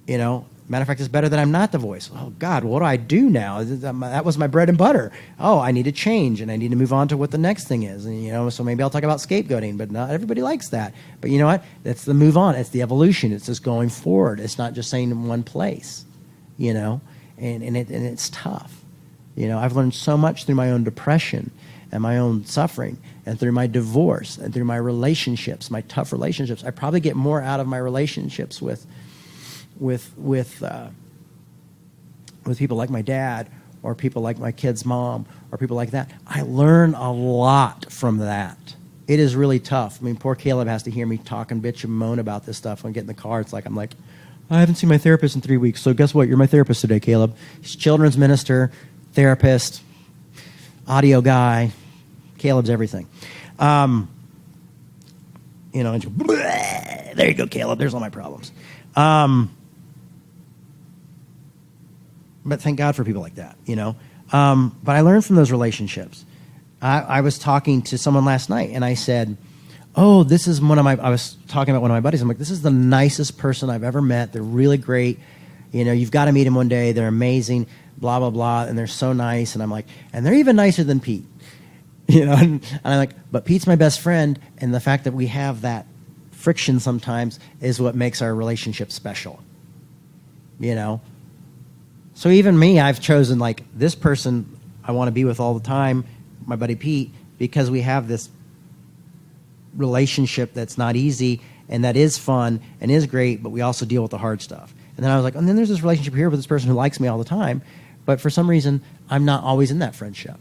you know, matter of fact, it's better that I'm not the voice. Oh, God, what do I do now? That was my bread and butter. Oh, I need to change, and I need to move on to what the next thing is. And, you know, so maybe I'll talk about scapegoating, but not everybody likes that. But you know what? That's the move on. It's the evolution. It's just going forward. It's not just staying in one place, you know, and it's tough. You know, I've learned so much through my own depression and my own suffering and through my divorce and through my relationships, my tough relationships. I probably get more out of my relationships with people like my dad, or people like my kid's mom, or people like that. I learn a lot from that. It is really tough. I mean, poor Caleb has to hear me talk and bitch and moan about this stuff when I get in the car. It's like, I'm like, I haven't seen my therapist in 3 weeks, so guess what? You're my therapist today, Caleb. He's children's minister, therapist, audio guy. Caleb's everything. You know, and there you go, Caleb. There's all my problems. But thank God for people like that, you know. But I learned from those relationships. I was talking to someone last night, and I said, oh, this is I was talking about one of my buddies. I'm like, this is the nicest person I've ever met. They're really great. You've got to meet them one day. They're amazing, blah, blah, blah. And they're so nice. And I'm like, and they're even nicer than Pete. And I'm like, but Pete's my best friend. And the fact that we have that friction sometimes is what makes our relationship special. So even me, I've chosen like this person I want to be with all the time, my buddy Pete, because we have this relationship that's not easy and that is fun and is great, but we also deal with the hard stuff. And then I was like, and then there's this relationship here with this person who likes me all the time, but for some reason, I'm not always in that friendship.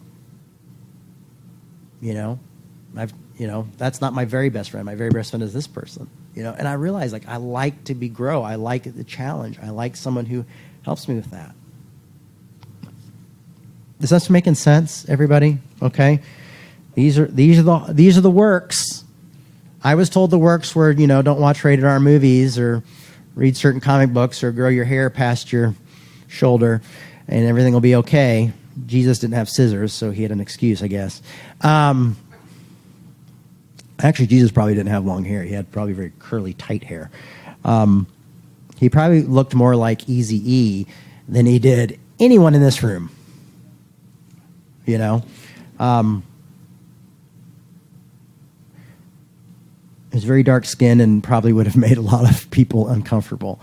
That's not my very best friend. My very best friend is this person. And I realized like I like to grow. I like the challenge. I like someone who helps me with that. Is this making sense, everybody? Okay. These are the works. I was told the works were, don't watch rated R movies or read certain comic books or grow your hair past your shoulder and everything will be okay. Jesus didn't have scissors, so he had an excuse, I guess. Actually, Jesus probably didn't have long hair. He had probably very curly, tight hair. He probably looked more like Eazy-E than he did anyone in this room. He was very dark skinned and probably would have made a lot of people uncomfortable.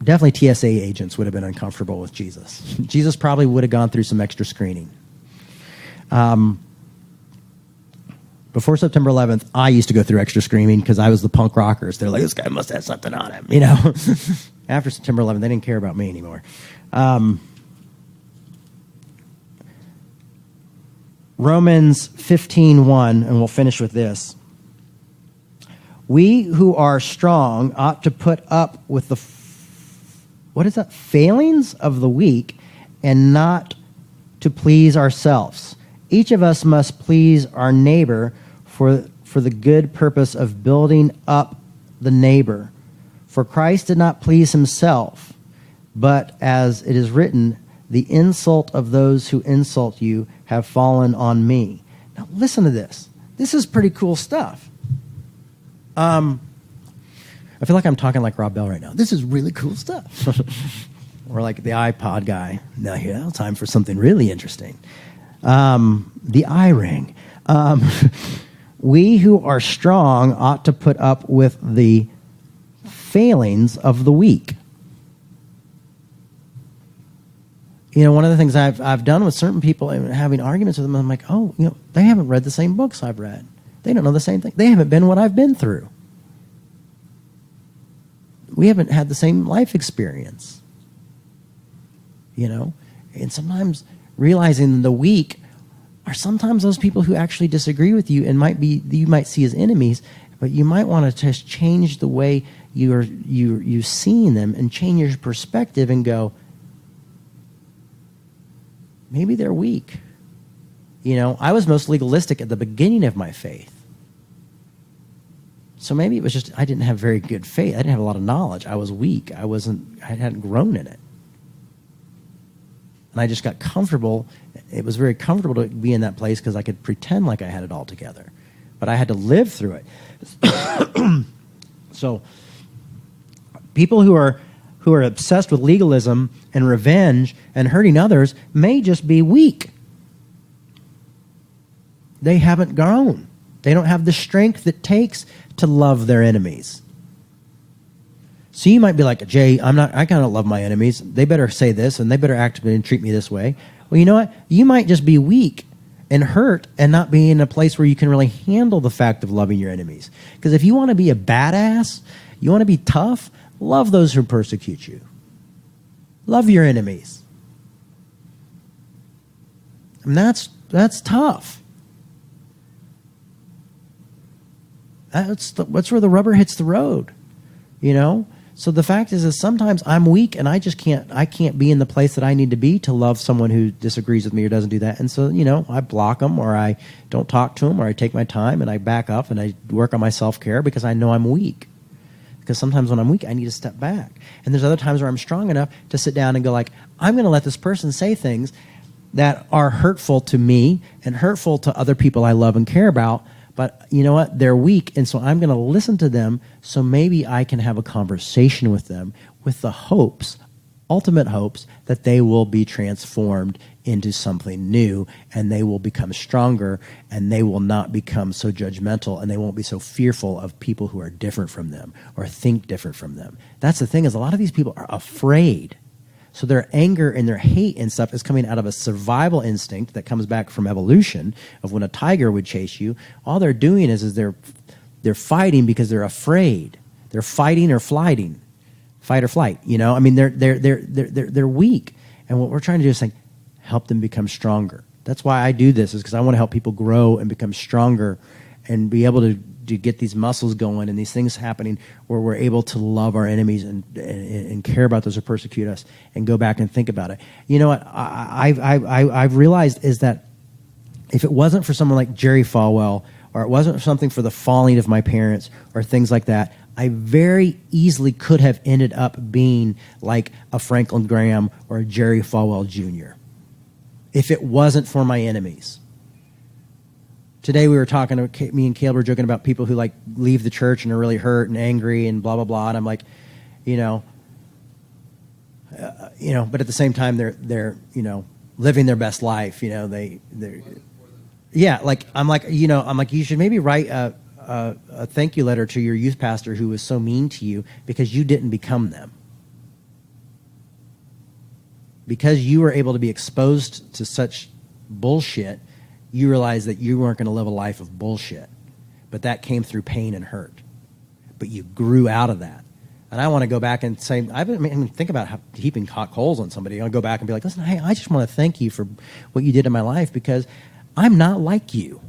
Definitely TSA agents would have been uncomfortable with Jesus. Jesus probably would have gone through some extra screening. Before September 11th, I used to go through extra screening because I was the punk rockers. They're like, this guy must have something on him, After September 11th, they didn't care about me anymore. Romans 15:1, and we'll finish with this. We who are strong ought to put up with the failings of the weak and not to please ourselves. Each of us must please our neighbor for the good purpose of building up the neighbor. For Christ did not please himself, but as it is written, the insult of those who insult you have fallen on me. Now listen to this. This is pretty cool stuff. I feel like I'm talking like Rob Bell right now. This is really cool stuff. Or like the iPod guy. Now, time for something really interesting. The eye ring. We who are strong ought to put up with the failings of the weak. One of the things I've done with certain people and having arguments with them, I'm like, they haven't read the same books I've read. They don't know the same thing. They haven't been what I've been through. We haven't had the same life experience. And sometimes realizing the weak are sometimes those people who actually disagree with you and you might see as enemies, but you might want to just change the way you're seeing them and change your perspective and go, maybe they're weak. I was most legalistic at the beginning of my faith. So maybe it was just I didn't have very good faith. I didn't have a lot of knowledge. I was weak. I hadn't grown in it. And I just got comfortable. It was very comfortable to be in that place because I could pretend like I had it all together. But I had to live through it. So people who are obsessed with legalism and revenge and hurting others may just be weak. They haven't grown. They don't have the strength it takes to love their enemies. So you might be like, Jay, I cannot love my enemies. They better say this and they better act and treat me this way. Well, you know what? You might just be weak and hurt and not be in a place where you can really handle the fact of loving your enemies. Because if you want to be a badass, you want to be tough, love those who persecute you. Love your enemies. And that's tough. That's where the rubber hits the road, So the fact is sometimes I'm weak and I can't be in the place that I need to be to love someone who disagrees with me or doesn't do that. And so, I block them or I don't talk to them or I take my time and I back up and I work on my self-care because I know I'm weak. Because sometimes when I'm weak, I need to step back. And there's other times where I'm strong enough to sit down and go like, I'm going to let this person say things that are hurtful to me and hurtful to other people I love and care about. But you know what? They're weak, and so I'm going to listen to them so maybe I can have a conversation with them with the hopes, ultimate hopes, that they will be transformed into something new, and they will become stronger, and they will not become so judgmental, and they won't be so fearful of people who are different from them or think different from them. That's the thing, is a lot of these people are afraid. So their anger and their hate and stuff is coming out of a survival instinct that comes back from evolution of when a tiger would chase you. All they're doing is they're fighting because they're afraid. They're fighting or flighting, fight or flight. You know, I mean, they're weak. And what we're trying to do is like help them become stronger. That's why I do this, is because I want to help people grow and become stronger and be able to get these muscles going and these things happening where we're able to love our enemies and care about those who persecute us and go back and think about it. You know what I've realized is that if it wasn't for someone like Jerry Falwell, or it wasn't something for the falling of my parents or things like that, I very easily could have ended up being like a Franklin Graham or a Jerry Falwell Jr. if it wasn't for my enemies. Today we were talking, me and Caleb were joking about people who like leave the church and are really hurt and angry and blah, blah, blah. And I'm like, but at the same time they're living their best life. I'm like, you should maybe write a thank you letter to your youth pastor who was so mean to you because you didn't become them. Because you were able to be exposed to such bullshit, you realize that you weren't going to live a life of bullshit. But that came through pain and hurt. But you grew out of that. And I want to go back and say, think about heaping hot coals on somebody. I'll go back and be like, listen, hey, I just want to thank you for what you did in my life because I'm not like you.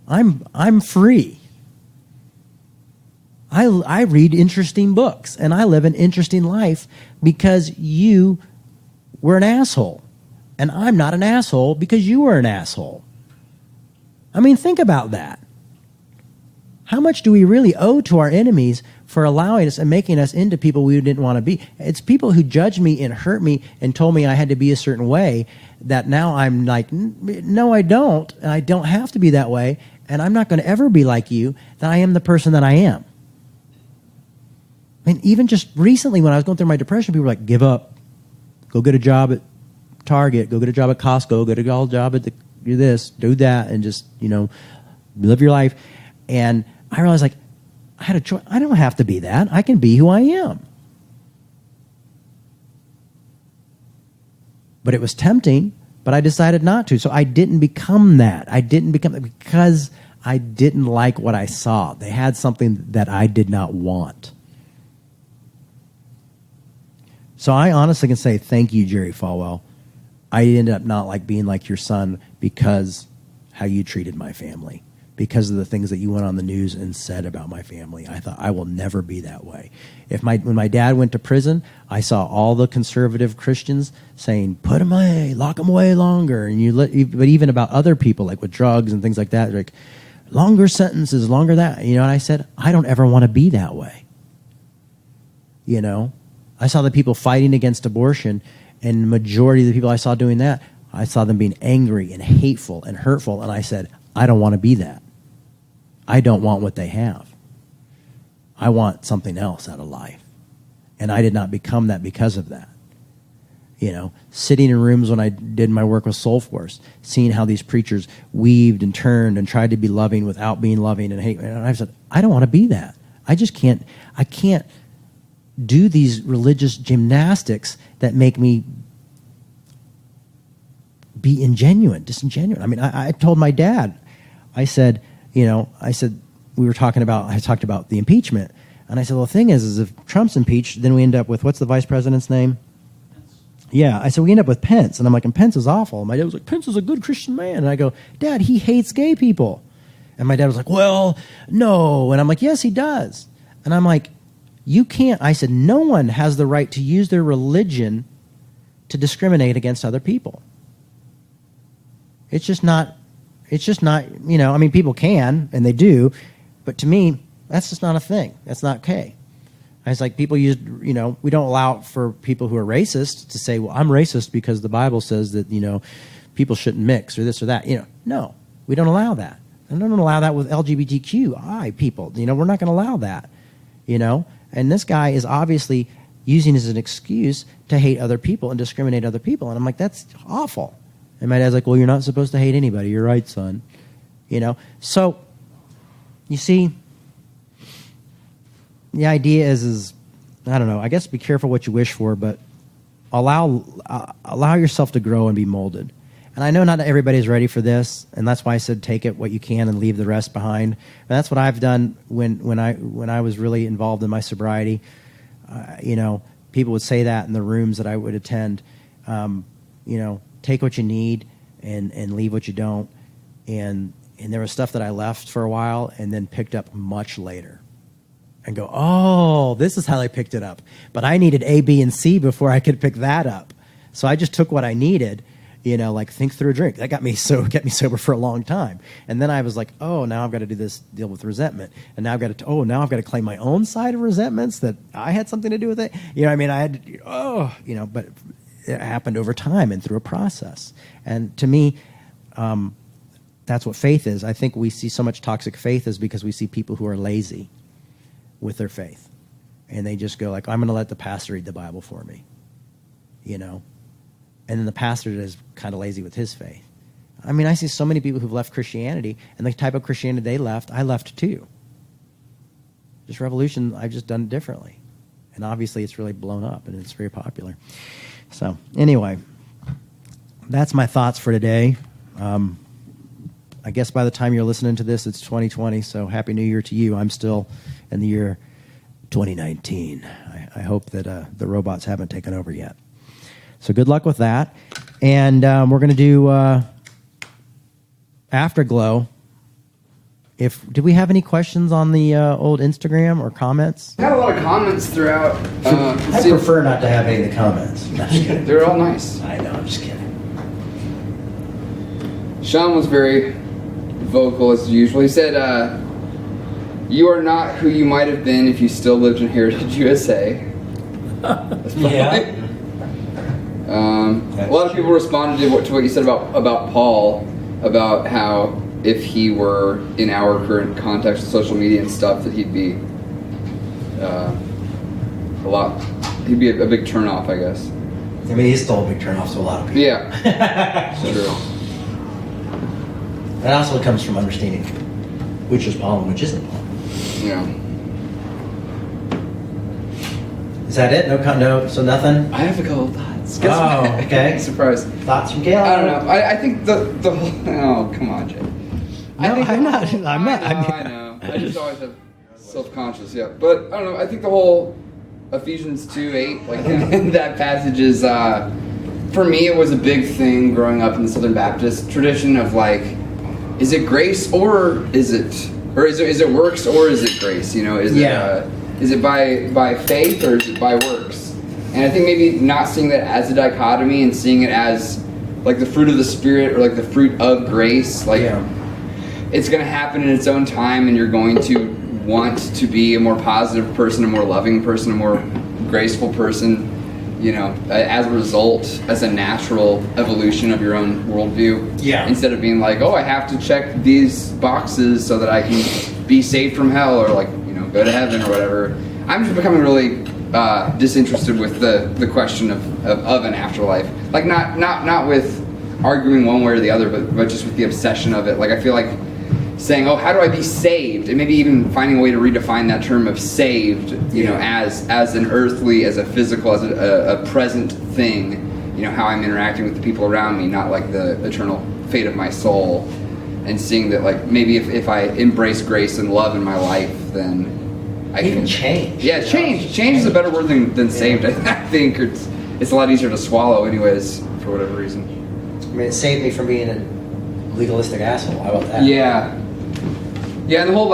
I'm free. I read interesting books and I live an interesting life because you were an asshole. And I'm not an asshole because you were an asshole. I mean, think about that. How much do we really owe to our enemies for allowing us and making us into people we didn't want to be? It's people who judged me and hurt me and told me I had to be a certain way that now I'm like, no, I don't. And I don't have to be that way. And I'm not going to ever be like you, that I am the person that I am. I mean, even just recently when I was going through my depression, people were like, give up. Go get a job at Target, go get a job at Costco, go get a job at do this, do that, and just, live your life. And I realized, like, I had a choice. I don't have to be that. I can be who I am. But it was tempting, but I decided not to. So I didn't become that. I didn't become that because I didn't like what I saw. They had something that I did not want. So I honestly can say, thank you, Jerry Falwell. I ended up not being like your son because how you treated my family, because of the things that you went on the news and said about my family. I thought, I will never be that way. When my dad went to prison, I saw all the conservative Christians saying, put him away, lock him away longer. But even about other people, like with drugs and things like that, like longer sentences, longer that. And I said, I don't ever want to be that way. I saw the people fighting against abortion, and the majority of the people I saw doing that, I saw them being angry and hateful and hurtful. And I said, I don't want to be that. I don't want what they have. I want something else out of life. And I did not become that because of that. Sitting in rooms when I did my work with Soul Force, seeing how these preachers weaved and turned and tried to be loving without being loving and hate. And I said, I don't want to be that. I can't do these religious gymnastics that make me be disingenuine. I mean, I told my dad, I said, I talked about the impeachment. And I said, well, the thing is if Trump's impeached, then we end up with, what's the vice president's name? Pence. Yeah. I said, we end up with Pence. And I'm like, and Pence is awful. And my dad was like, Pence is a good Christian man. And I go, Dad, he hates gay people. And my dad was like, well, no. And I'm like, yes, he does. And I'm like, you can't. I said, no one has the right to use their religion to discriminate against other people. It's just not, people can, and they do, but to me, that's just not a thing. That's not okay. It's like people use, we don't allow for people who are racist to say, well, I'm racist because the Bible says that, people shouldn't mix or this or that. No, we don't allow that. And don't allow that with LGBTQI people. We're not going to allow that, And this guy is obviously using it as an excuse to hate other people and discriminate other people. And I'm like, that's awful. And my dad's like, well, you're not supposed to hate anybody. You're right, son. So, you see, the idea is I don't know, I guess be careful what you wish for, but allow yourself to grow and be molded. And I know not everybody's ready for this, and that's why I said take it what you can and leave the rest behind. And that's what I've done when I was really involved in my sobriety. People would say that in the rooms that I would attend. Take what you need and leave what you don't. And there was stuff that I left for a while and then picked up much later. And go, oh, this is how I picked it up. But I needed A, B, and C before I could pick that up. So I just took what I needed. Like think through a drink. That kept me sober for a long time. And then I was like, oh, now I've got to do this deal with resentment. And now I've got to claim my own side of resentments that I had something to do with it. I had to, but it happened over time and through a process. And to me, that's what faith is. I think we see so much toxic faith is because we see people who are lazy with their faith. And they just go like, I'm going to let the pastor read the Bible for me, And then the pastor is kind of lazy with his faith. I see so many people who've left Christianity, and the type of Christianity they left, I left too. Just Revolution, I've just done it differently. And obviously it's really blown up, and it's very popular. So anyway, that's my thoughts for today. I guess by the time you're listening to this, it's 2020, so Happy New Year to you. I'm still in the year 2019. I hope that the robots haven't taken over yet. So good luck with that. And we're going to do Afterglow. Did we have any questions on the old Instagram or comments? I had a lot of comments throughout. I prefer not to have any of the comments. No, just kidding. They're all nice. I know, I'm just kidding. Sean was very vocal as usual. He said, you are not who you might have been if you still lived in Heritage USA. Yeah. A lot of people responded to what you said about Paul, about how if he were in our current context of social media and stuff, that he'd be he'd be a big turnoff, I guess. He's still a big turnoff to a lot of people. Yeah. It's true. That also comes from understanding which is Paul and which isn't Paul. Yeah. Is that it? No, so nothing? I have a couple of thoughts. Okay. Surprise. Thoughts from Gail? I don't know. I think the whole... Oh, come on, Jay. I'm not. I know. I just always have self-conscious, yeah. But, I don't know. I think the whole Ephesians 2:8, like that passage is... for me, it was a big thing growing up in the Southern Baptist tradition of like, is it grace or is it works or is it grace? Is it by faith or is it by works? And I think maybe not seeing that as a dichotomy and seeing it as like the fruit of the Spirit or like the fruit of grace, it's going to happen in its own time, and you're going to want to be a more positive person, a more loving person, a more graceful person. As a result, as a natural evolution of your own worldview. Yeah. Instead of being like, oh, I have to check these boxes so that I can be saved from hell or go to heaven or whatever. I'm just becoming really disinterested with the question of an afterlife. Like not with arguing one way or the other, but just with the obsession of it. Like I feel like saying, oh, how do I be saved? And maybe even finding a way to redefine that term of saved, as an earthly, as a physical, as a present thing, how I'm interacting with the people around me, not like the eternal fate of my soul. And seeing that, like, maybe if I embrace grace and love in my life, then I can change. Yeah, change. Change is a better word than saved, I think. It's a lot easier to swallow anyways, for whatever reason. It saved me from being a legalistic asshole. How about that? Yeah. Yeah, and the whole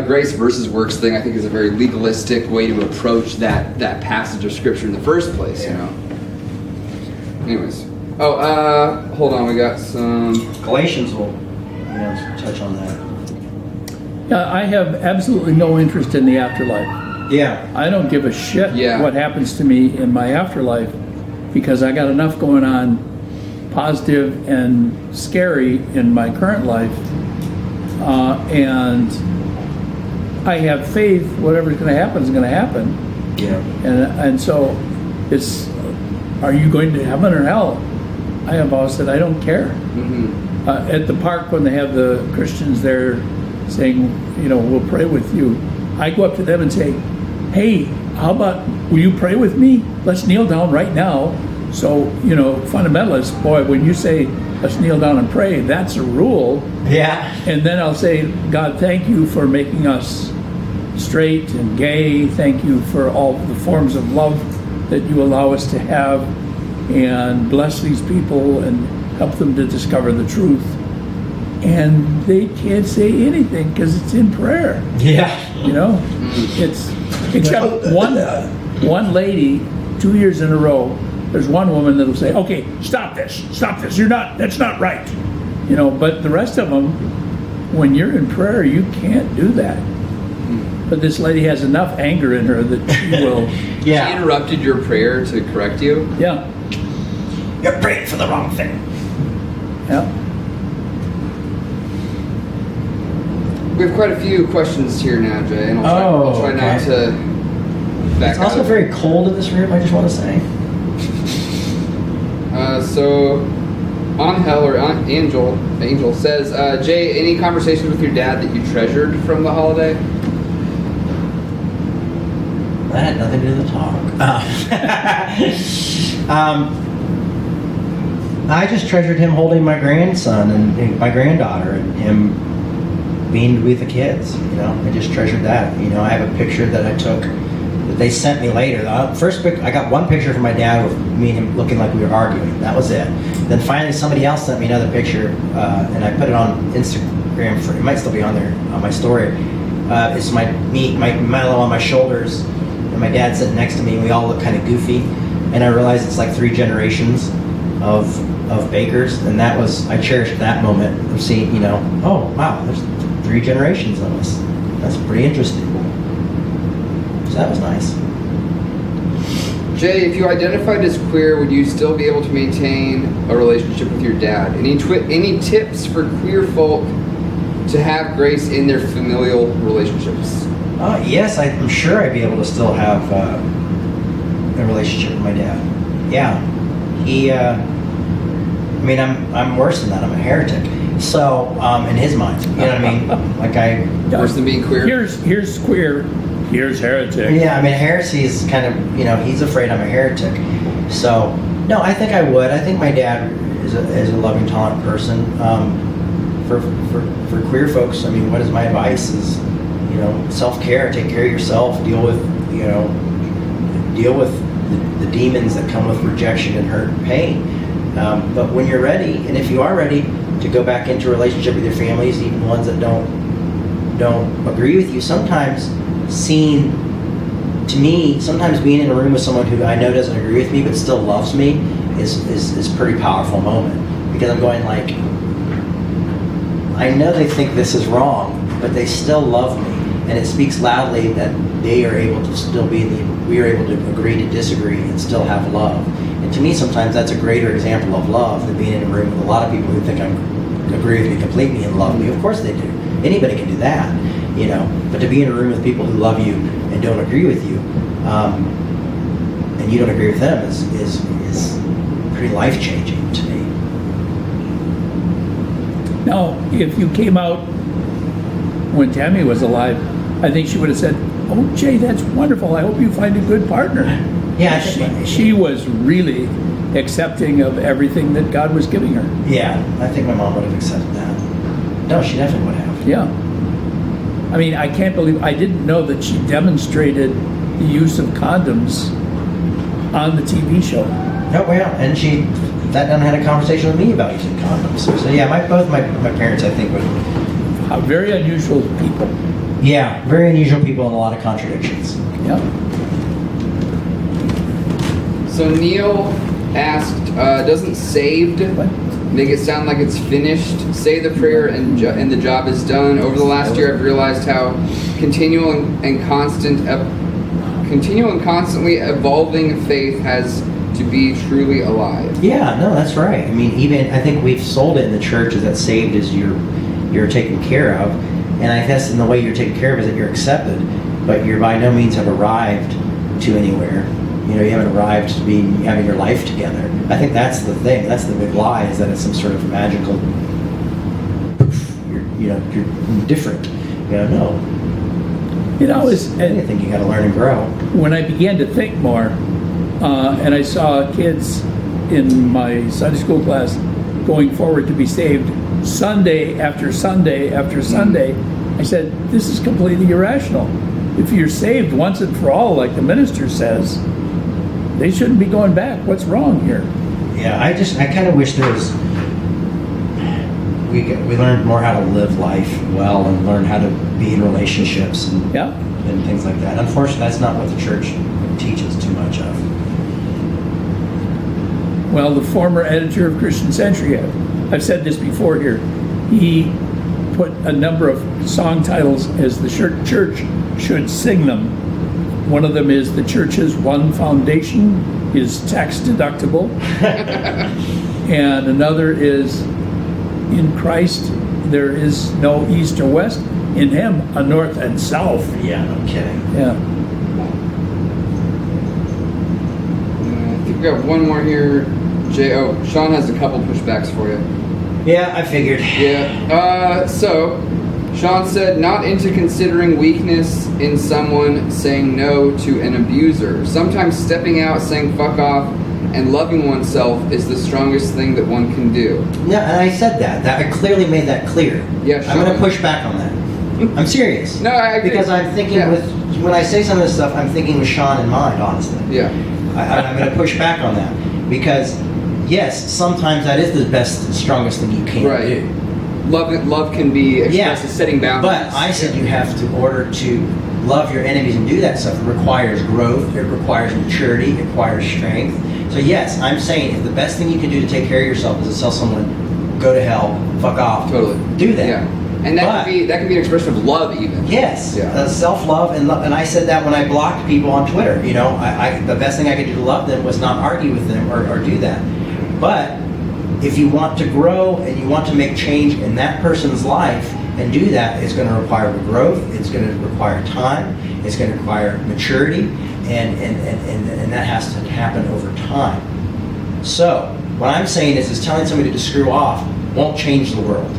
grace versus works thing, I think, is a very legalistic way to approach that passage of Scripture in the first place. Anyways, hold on, we got some Galatians will touch on that. I have absolutely no interest in the afterlife. Yeah. I don't give a shit Yeah. what happens to me in my afterlife, because I got enough going on, positive and scary, in my current life, and I have faith. Whatever's going to happen is going to happen. Yeah. And so it's, are you going to heaven or hell? I have always said I don't care. Mm-hmm. At the park, when they have the Christians there saying, we'll pray with you, I go up to them and say, hey, how about, will you pray with me? Let's kneel down right now. So, fundamentalists, boy, when you say, let's kneel down and pray, that's a rule. Yeah. And then I'll say, God, thank you for making us straight and gay. Thank you for all the forms of love that you allow us to have, and bless these people and help them to discover the truth. And they can't say anything because it's in prayer. Yeah. It's except one lady, 2 years in a row, there's one woman that'll say, okay, stop this, that's not right. But the rest of them, when you're in prayer, you can't do that. But this lady has enough anger in her that she will. Yeah. She interrupted your prayer to correct you? Yeah. You're praying for the wrong thing. Yeah. We have quite a few questions here now, Jay, and I'll try not to back It's also out. very cold in this room, I just want to say. So, Angel says, Jay, any conversations with your dad that you treasured from the holiday? That had nothing to do with the talk. I just treasured him holding my grandson and my granddaughter, and him being with the kids. I just treasured that. I have a picture that I took that they sent me later. First, I got one picture from my dad with me and him looking like we were arguing. That was it. Then finally, somebody else sent me another picture, and I put it on Instagram. It might still be on there on my story. It's my Milo on my shoulders, and my dad sitting next to me, and we all look kind of goofy. And I realized it's like 3 generations of bakers, and I cherished that moment of seeing, oh wow, there's 3 generations of us. That's pretty interesting. So that was nice. Jay, if you identified as queer, would you still be able to maintain a relationship with your dad? Any tips for queer folk to have grace in their familial relationships? Yes, I'm sure I'd be able to still have a relationship with my dad. Yeah, he. I'm worse than that. I'm a heretic. So, in his mind, you know what I mean? Worse than being queer? Here's queer. Here's heretic. Yeah, heresy is kind of, he's afraid I'm a heretic. So, no, I think I would. I think my dad is a loving, tolerant person. For queer folks, what is my advice is, self-care, take care of yourself, deal with the demons that come with rejection and hurt and pain. But when you're ready, and if you are ready to go back into a relationship with your families, even ones that don't agree with you, sometimes being in a room with someone who I know doesn't agree with me but still loves me is a pretty powerful moment, because I'm going like, I know they think this is wrong, but they still love me, and it speaks loudly that they are able to still we are able to agree to disagree and still have love. And to me, sometimes that's a greater example of love than being in a room with a lot of people who think I agree with me completely and love me. Of course they do. Anybody can do that, But to be in a room with people who love you and don't agree with you, and you don't agree with them, is pretty life-changing to me. Now, if you came out when Tammy was alive, I think she would have said, oh, Jay, that's wonderful. I hope you find a good partner. Yeah, she was really accepting of everything that God was giving her. Yeah, I think my mom would have accepted that. No, she definitely would have. Yeah. I can't believe, I didn't know that she demonstrated the use of condoms on the TV show. Oh, well, and she sat down and had a conversation with me about using condoms. So yeah, both my parents, I think, would. Very unusual people. Yeah, very unusual people and a lot of contradictions. Yeah. So Neil asked, doesn't saved make it sound like it's finished? Say the prayer and the job is done. Over the last year, I've realized how continual and constant continual and constantly evolving faith has to be truly alive. Yeah, no, that's right. I mean, even I think we've sold it in the church is that saved is you're taken care of, and I guess in the way you're taken care of is that you're accepted, but you're by no means have arrived to anywhere. You know, you haven't arrived to having your life together. I think that's the thing. That's the big lie, is that it's some sort of magical. You're different. No. Anything you got to learn and grow. When I began to think more, and I saw kids in my Sunday school class going forward to be saved Sunday after Sunday after Sunday, I said, this is completely irrational. If you're saved once and for all, like the minister says, they shouldn't be going back. What's wrong here? Yeah, I kind of wish there was. We learned more how to live life well and learn how to be in relationships and things like that. Unfortunately, that's not what the church teaches too much of. Well, the former editor of Christian Century, I've said this before here, he put a number of song titles as the church should sing them. One of them is "The Church's One Foundation is Tax Deductible," and another is "In Christ there is no east or west, in Him a north and south." Yeah, no kidding. Yeah. I think we got one more here. Sean has a couple pushbacks for you. Yeah, I figured. Yeah. So, Sean said, not into considering weakness in someone saying no to an abuser. Sometimes stepping out, saying fuck off, and loving oneself is the strongest thing that one can do. Yeah, and I said that. I clearly made that clear. Yeah, I'm going to push back on that. I'm serious. No, I agree. Because I'm thinking when I say some of this stuff, I'm thinking with Sean in mind, honestly. Yeah. I'm going to push back on that. Because, yes, sometimes that is the best and strongest thing you can do. Love can be expressed as setting boundaries. But I said you have to, in order to love your enemies and do that stuff, it requires growth, it requires maturity, it requires strength. So yes, I'm saying if the best thing you can do to take care of yourself is to tell someone, go to hell, fuck off. Totally. Do that. Yeah. And that can be an expression of love even. Yes. Yeah. Self-love and I said that when I blocked people on Twitter. You know, the best thing I could do to love them was not argue with them or do that. But if you want to grow and you want to make change in that person's life and do that, it's going to require growth, it's going to require time, it's going to require maturity, and that has to happen over time. So what I'm saying is telling somebody to screw off won't change the world.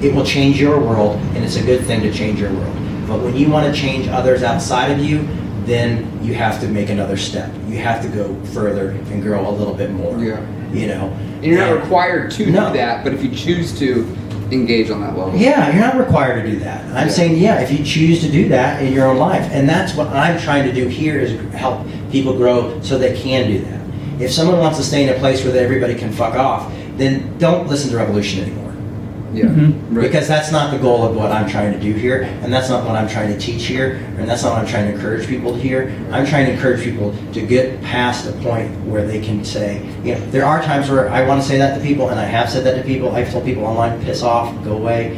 It will change your world, and it's a good thing to change your world. But when you want to change others outside of you, then you have to make another step. You have to go further and grow a little bit more. Yeah. You know. And you're not required to do that, but if you choose to engage on that level. Yeah, you're not required to do that. I'm saying, if you choose to do that in your own life. And that's what I'm trying to do here is help people grow so they can do that. If someone wants to stay in a place where everybody can fuck off, then don't listen to Revolution anymore. Yeah. Mm-hmm. Right. Because that's not the goal of what I'm trying to do here, and that's not what I'm trying to teach here, and that's not what I'm trying to encourage people to hear. I'm trying to encourage people to get past a point where they can say, there are times where I want to say that to people, and I have said that to people. I've told people online, piss off, go away,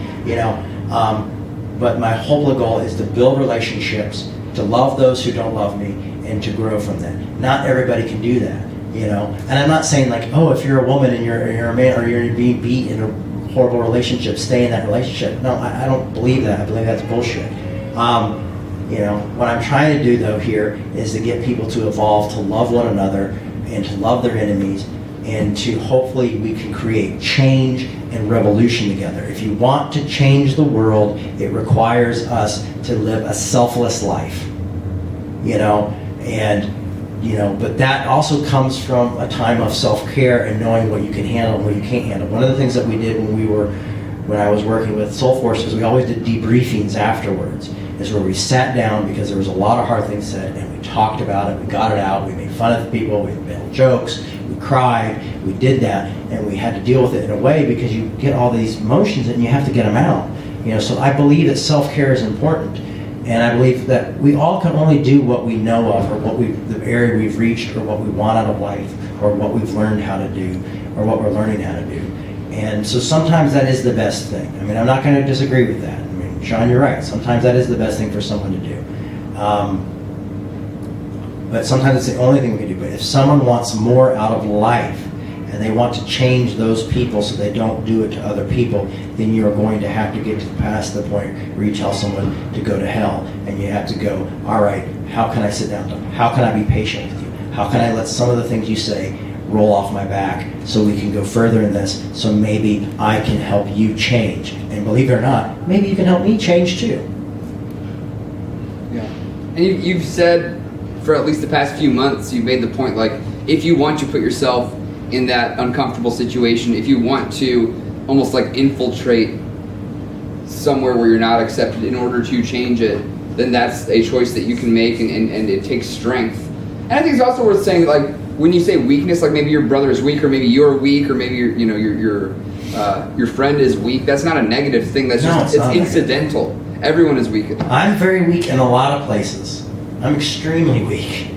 but my whole goal is to build relationships, to love those who don't love me, and to grow from that. Not everybody can do that, And I'm not saying if you're a woman and you're a man or you're being beat in a horrible relationship, stay in that relationship. No, I don't believe that. I believe that's bullshit. What I'm trying to do though here is to get people to evolve to love one another and to love their enemies, and to hopefully we can create change and revolution together. If you want to change the world, it requires us to live a selfless life. But that also comes from a time of self-care and knowing what you can handle and what you can't handle. One of the things that we did when I was working with Soul Force is we always did debriefings afterwards. Is where we sat down because there was a lot of hard things said and we talked about it, we got it out, we made fun of the people, we made jokes, we cried, we did that, and we had to deal with it in a way because you get all these emotions and you have to get them out. So I believe that self-care is important. And I believe that we all can only do what we know of, or the area we've reached, or what we want out of life, or what we've learned how to do, or what we're learning how to do. And so sometimes that is the best thing. I mean, I'm not going to disagree with that. I mean, Sean, you're right. Sometimes that is the best thing for someone to do. but sometimes it's the only thing we can do. But if someone wants more out of life and they want to change those people so they don't do it to other people, then you're going to have to get past the point where you tell someone to go to hell, and you have to go, all right, how can I sit down to them? How can I be patient with you? How can I let some of the things you say roll off my back so we can go further in this, so maybe I can help you change. And believe it or not, maybe you can help me change too. Yeah. And you've said for at least the past few months, you've made the point, like, if you want to put yourself in that uncomfortable situation, if you want to almost like infiltrate somewhere where you're not accepted in order to change it, then that's a choice that you can make, and it takes strength. And I think it's also worth saying, like, when you say weakness, like maybe your brother is weak, or maybe you're weak, or maybe your friend is weak, that's not a negative thing. That's just, it's incidental. Everyone is weak. I'm very weak in a lot of places. I'm extremely weak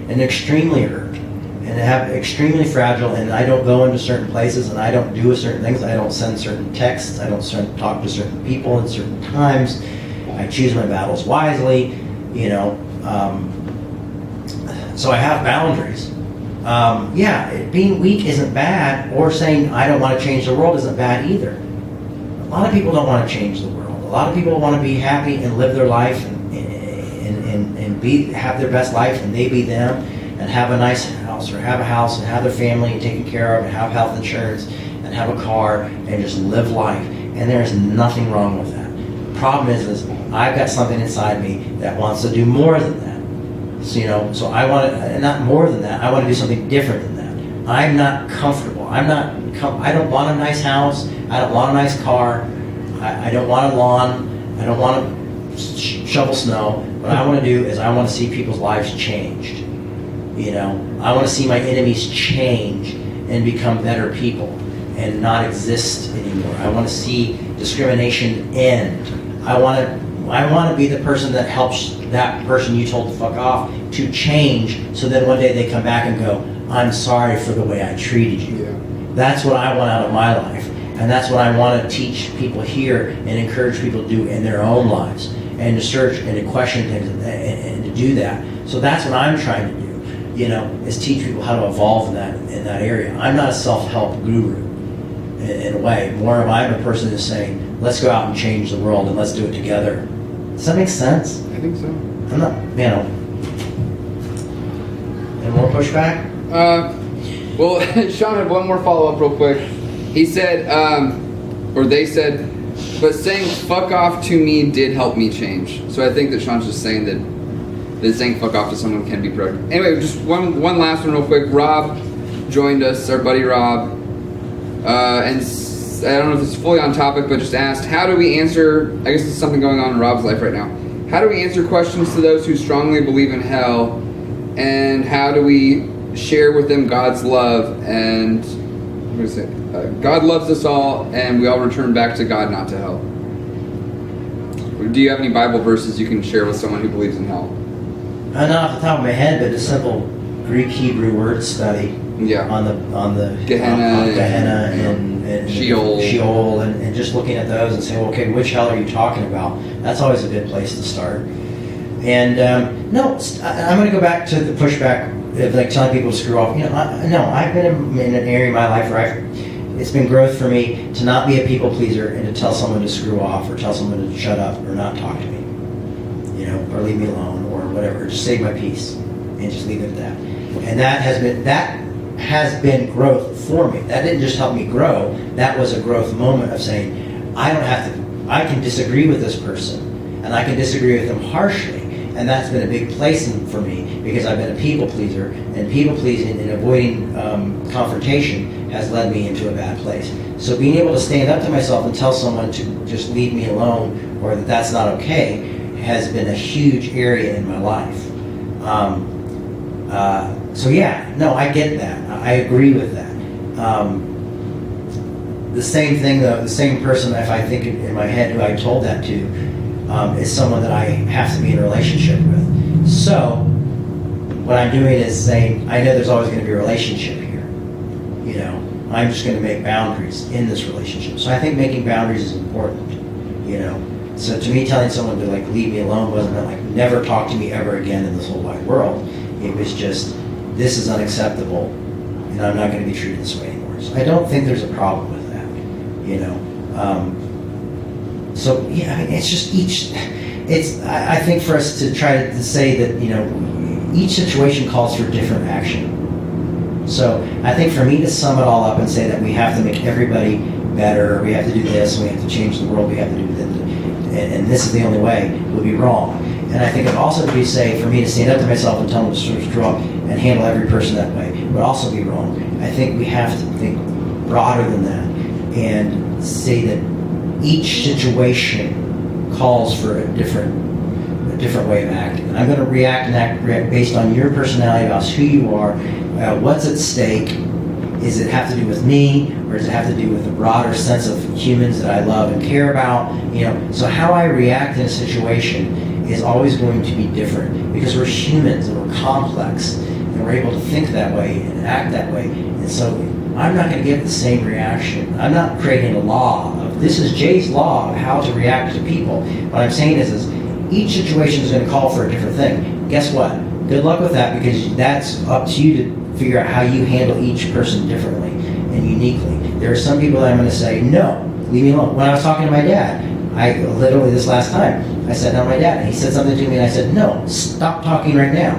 and extremely hurt and have extremely fragile, and I don't go into certain places, and I don't do certain things. I don't send certain texts. I don't talk to certain people at certain times. I choose my battles wisely, so I have boundaries. Being weak isn't bad, or saying I don't want to change the world isn't bad either. A lot of people don't want to change the world. A lot of people want to be happy and live their life and have their best life, and they be them, and have a nice house, or have a house, and have their family taken care of, and have health insurance, and have a car, and just live life. And there's nothing wrong with that. The problem is I've got something inside me that wants to do more than that. So I want to, not more than that, I want to do something different than that. I'm not comfortable. I don't want a nice house. I don't want a nice car. I don't want a lawn. I don't want to shovel snow. What I want to do is I want to see people's lives changed. I want to see my enemies change and become better people and not exist anymore. I want to see discrimination end. I want to be the person that helps that person you told to fuck off to change, so then one day they come back and go, I'm sorry for the way I treated you. Yeah. That's what I want out of my life. And that's what I want to teach people here and encourage people to do in their own lives, and to search and to question things and to do that. So that's what I'm trying to do, is teach people how to evolve in that area. I'm not a self-help guru in a way. More of I'm a person who's saying, let's go out and change the world, and let's do it together. Does that make sense? I think so. I'm not, Any more pushback? Well, Sean had one more follow-up real quick. He said, or they said, but saying fuck off to me did help me change. So I think that Sean's just saying that saying fuck off to someone can be productive. Anyway, just one last one real quick. Rob joined us, our buddy Rob, and I don't know if it's fully on topic, but just asked, how do we answer, I guess there's something going on in Rob's life right now. How do we answer questions to those who strongly believe in hell, and how do we share with them God's love, and what is it? God loves us all, and we all return back to God, not to hell. Do you have any Bible verses you can share with someone who believes in hell? Not off the top of my head, but a simple Greek-Hebrew word study on the Gehenna and Sheol, and just looking at those and saying, okay, which hell are you talking about? That's always a good place to start. And I'm going to go back to the pushback of like telling people to screw off. I've been in an area in my life where it's been growth for me to not be a people pleaser and to tell someone to screw off, or tell someone to shut up or not talk to me, or leave me alone or whatever, or just save my peace and just leave it at that. And that has been growth for me. That didn't just help me grow. That was a growth moment of saying, I can disagree with this person, and I can disagree with them harshly. And that's been a big place for me, because I've been a people pleaser, and people pleasing and avoiding confrontation has led me into a bad place. So being able to stand up to myself and tell someone to just leave me alone, or that that's not okay, has been a huge area in my life. I get that. I agree with that. The same thing, though, the same person, if I think in my head who I told that to, is someone that I have to be in a relationship with. So what I'm doing is saying, I know there's always going to be a relationship here. I'm just going to make boundaries in this relationship. So I think making boundaries is important. So to me, telling someone to leave me alone wasn't never talk to me ever again in this whole wide world. It was just, this is unacceptable, and I'm not going to be treated this way anymore. So I don't think there's a problem with that, you know. So yeah, I mean, it's just I think for us to try to say that, you know, each situation calls for different action. So I think for me to sum it all up and say that we have to make everybody better, we have to do this, we have to change the world, we have to do this, and this is the only way, would be wrong. And I think it also to be say, for me to stand up to myself and tell them to sort of draw and handle every person that way would also be wrong. I think we have to think broader than that and say that each situation calls for a different way of acting. And I'm going to react and act based on your personality, about who you are, what's at stake. Does it have to do with me, or does it have to do with the broader sense of humans that I love and care about? You know, so how I react in a situation is always going to be different, because we're humans and we're complex and we're able to think that way and act that way. And so I'm not going to give the same reaction. I'm not creating a law of, this is Jay's law of how to react to people. What I'm saying is each situation is going to call for a different thing. Guess what? Good luck with that, because that's up to you to figure out how you handle each person differently and uniquely. There are some people that I'm going to say, no, leave me alone. When I was talking to my dad, I literally this last time, I sat down with my dad and he said something to me and I said, no, stop talking right now.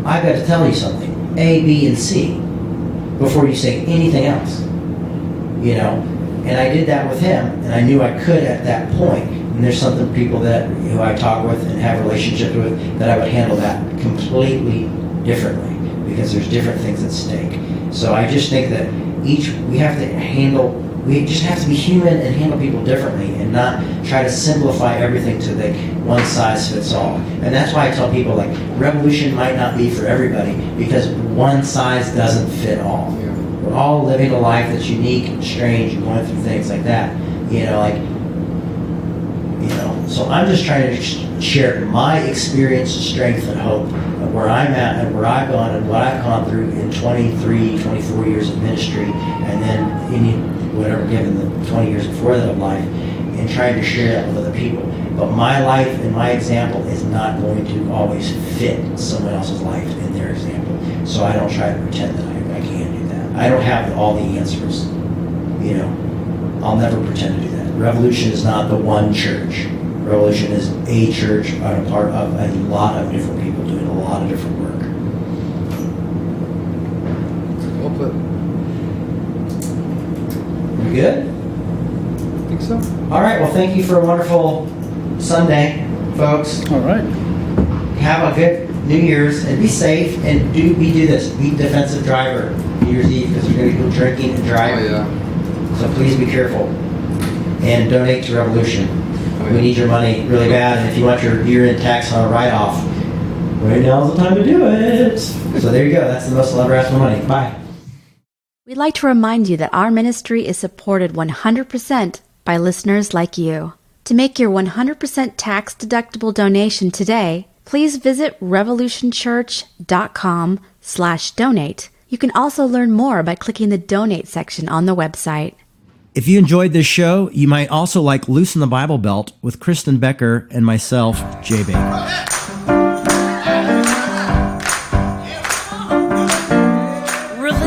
I've got to tell you something, A, B, and C, before you say anything else. You know, and I did that with him, and I knew I could at that point. And there's some people who I talk with and have relationships with that I would handle that completely differently, because there's different things at stake. So I just think that we just have to be human and handle people differently, and not try to simplify everything to the one size fits all. And that's why I tell people, like, revolution might not be for everybody, because one size doesn't fit all. Yeah. We're all living a life that's unique and strange and going through things like that. So I'm just trying to share my experience, strength, and hope of where I'm at and where I've gone and what I've gone through in 23, 24 years of ministry, and then given the 20 years before that of life, and trying to share that with other people. But my life and my example is not going to always fit someone else's life and their example. So I don't try to pretend that I can't do that. I don't have all the answers. I'll never pretend to do that. Revolution is not the one church. Revolution is a church and a part of a lot of different people doing a lot of different work. Well put. We good? I think so. All right. Well, thank you for a wonderful Sunday, folks. All right. Have a good New Year's and be safe, and do this. Be defensive driver New Year's Eve, because there's going to be people drinking and driving. Oh, yeah. So please be careful and donate to Revolution. We need your money really bad, and if you want your year-end tax on a write-off, right now's the time to do it. So there you go. That's the most I'll ever ask for money. Bye. We'd like to remind you that our ministry is supported 100% by listeners like you. To make your 100% tax-deductible donation today, please visit revolutionchurch.com/donate. You can also learn more by clicking the donate section on the website. If you enjoyed this show, you might also like Loosen the Bible Belt with Kristen Bakker and myself, Jay Bakker.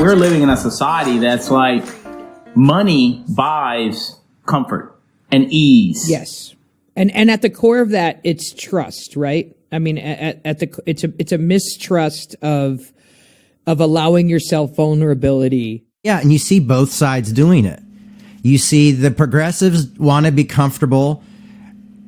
We're living in a society that's like money buys comfort and ease. Yes. And at the core of that, it's trust, right? I mean, it's a mistrust of allowing yourself vulnerability. Yeah, and you see both sides doing it. You see the progressives want to be comfortable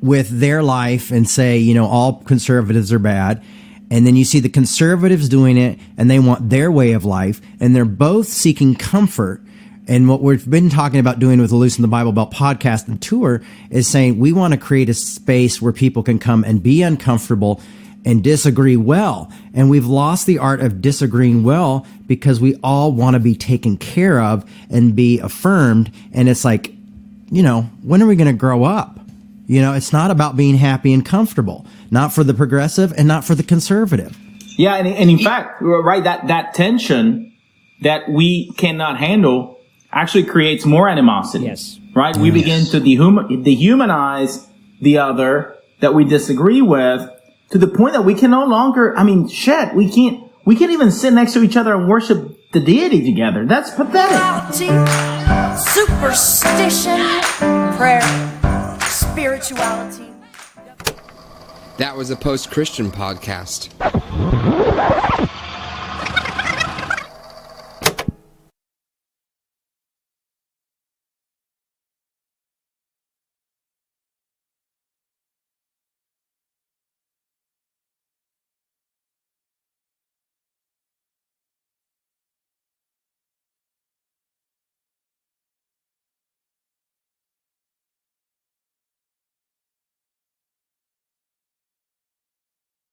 with their life and say, all conservatives are bad. And then you see the conservatives doing it and they want their way of life. And they're both seeking comfort. And what we've been talking about doing with the Loosen the Bible Belt podcast and tour is saying we want to create a space where people can come and be uncomfortable and disagree well. And we've lost the art of disagreeing well because we all want to be taken care of and be affirmed. And it's like, when are we going to grow up? It's not about being happy and comfortable, not for the progressive and not for the conservative. Yeah. And in fact, right, that tension that we cannot handle actually creates more animosity. Yes. Right. We begin to dehumanize the other that we disagree with, to the point that we can no longer, we We can't even sit next to each other and worship the deity together. That's pathetic. Superstition, prayer, spirituality. That was a post-Christian podcast.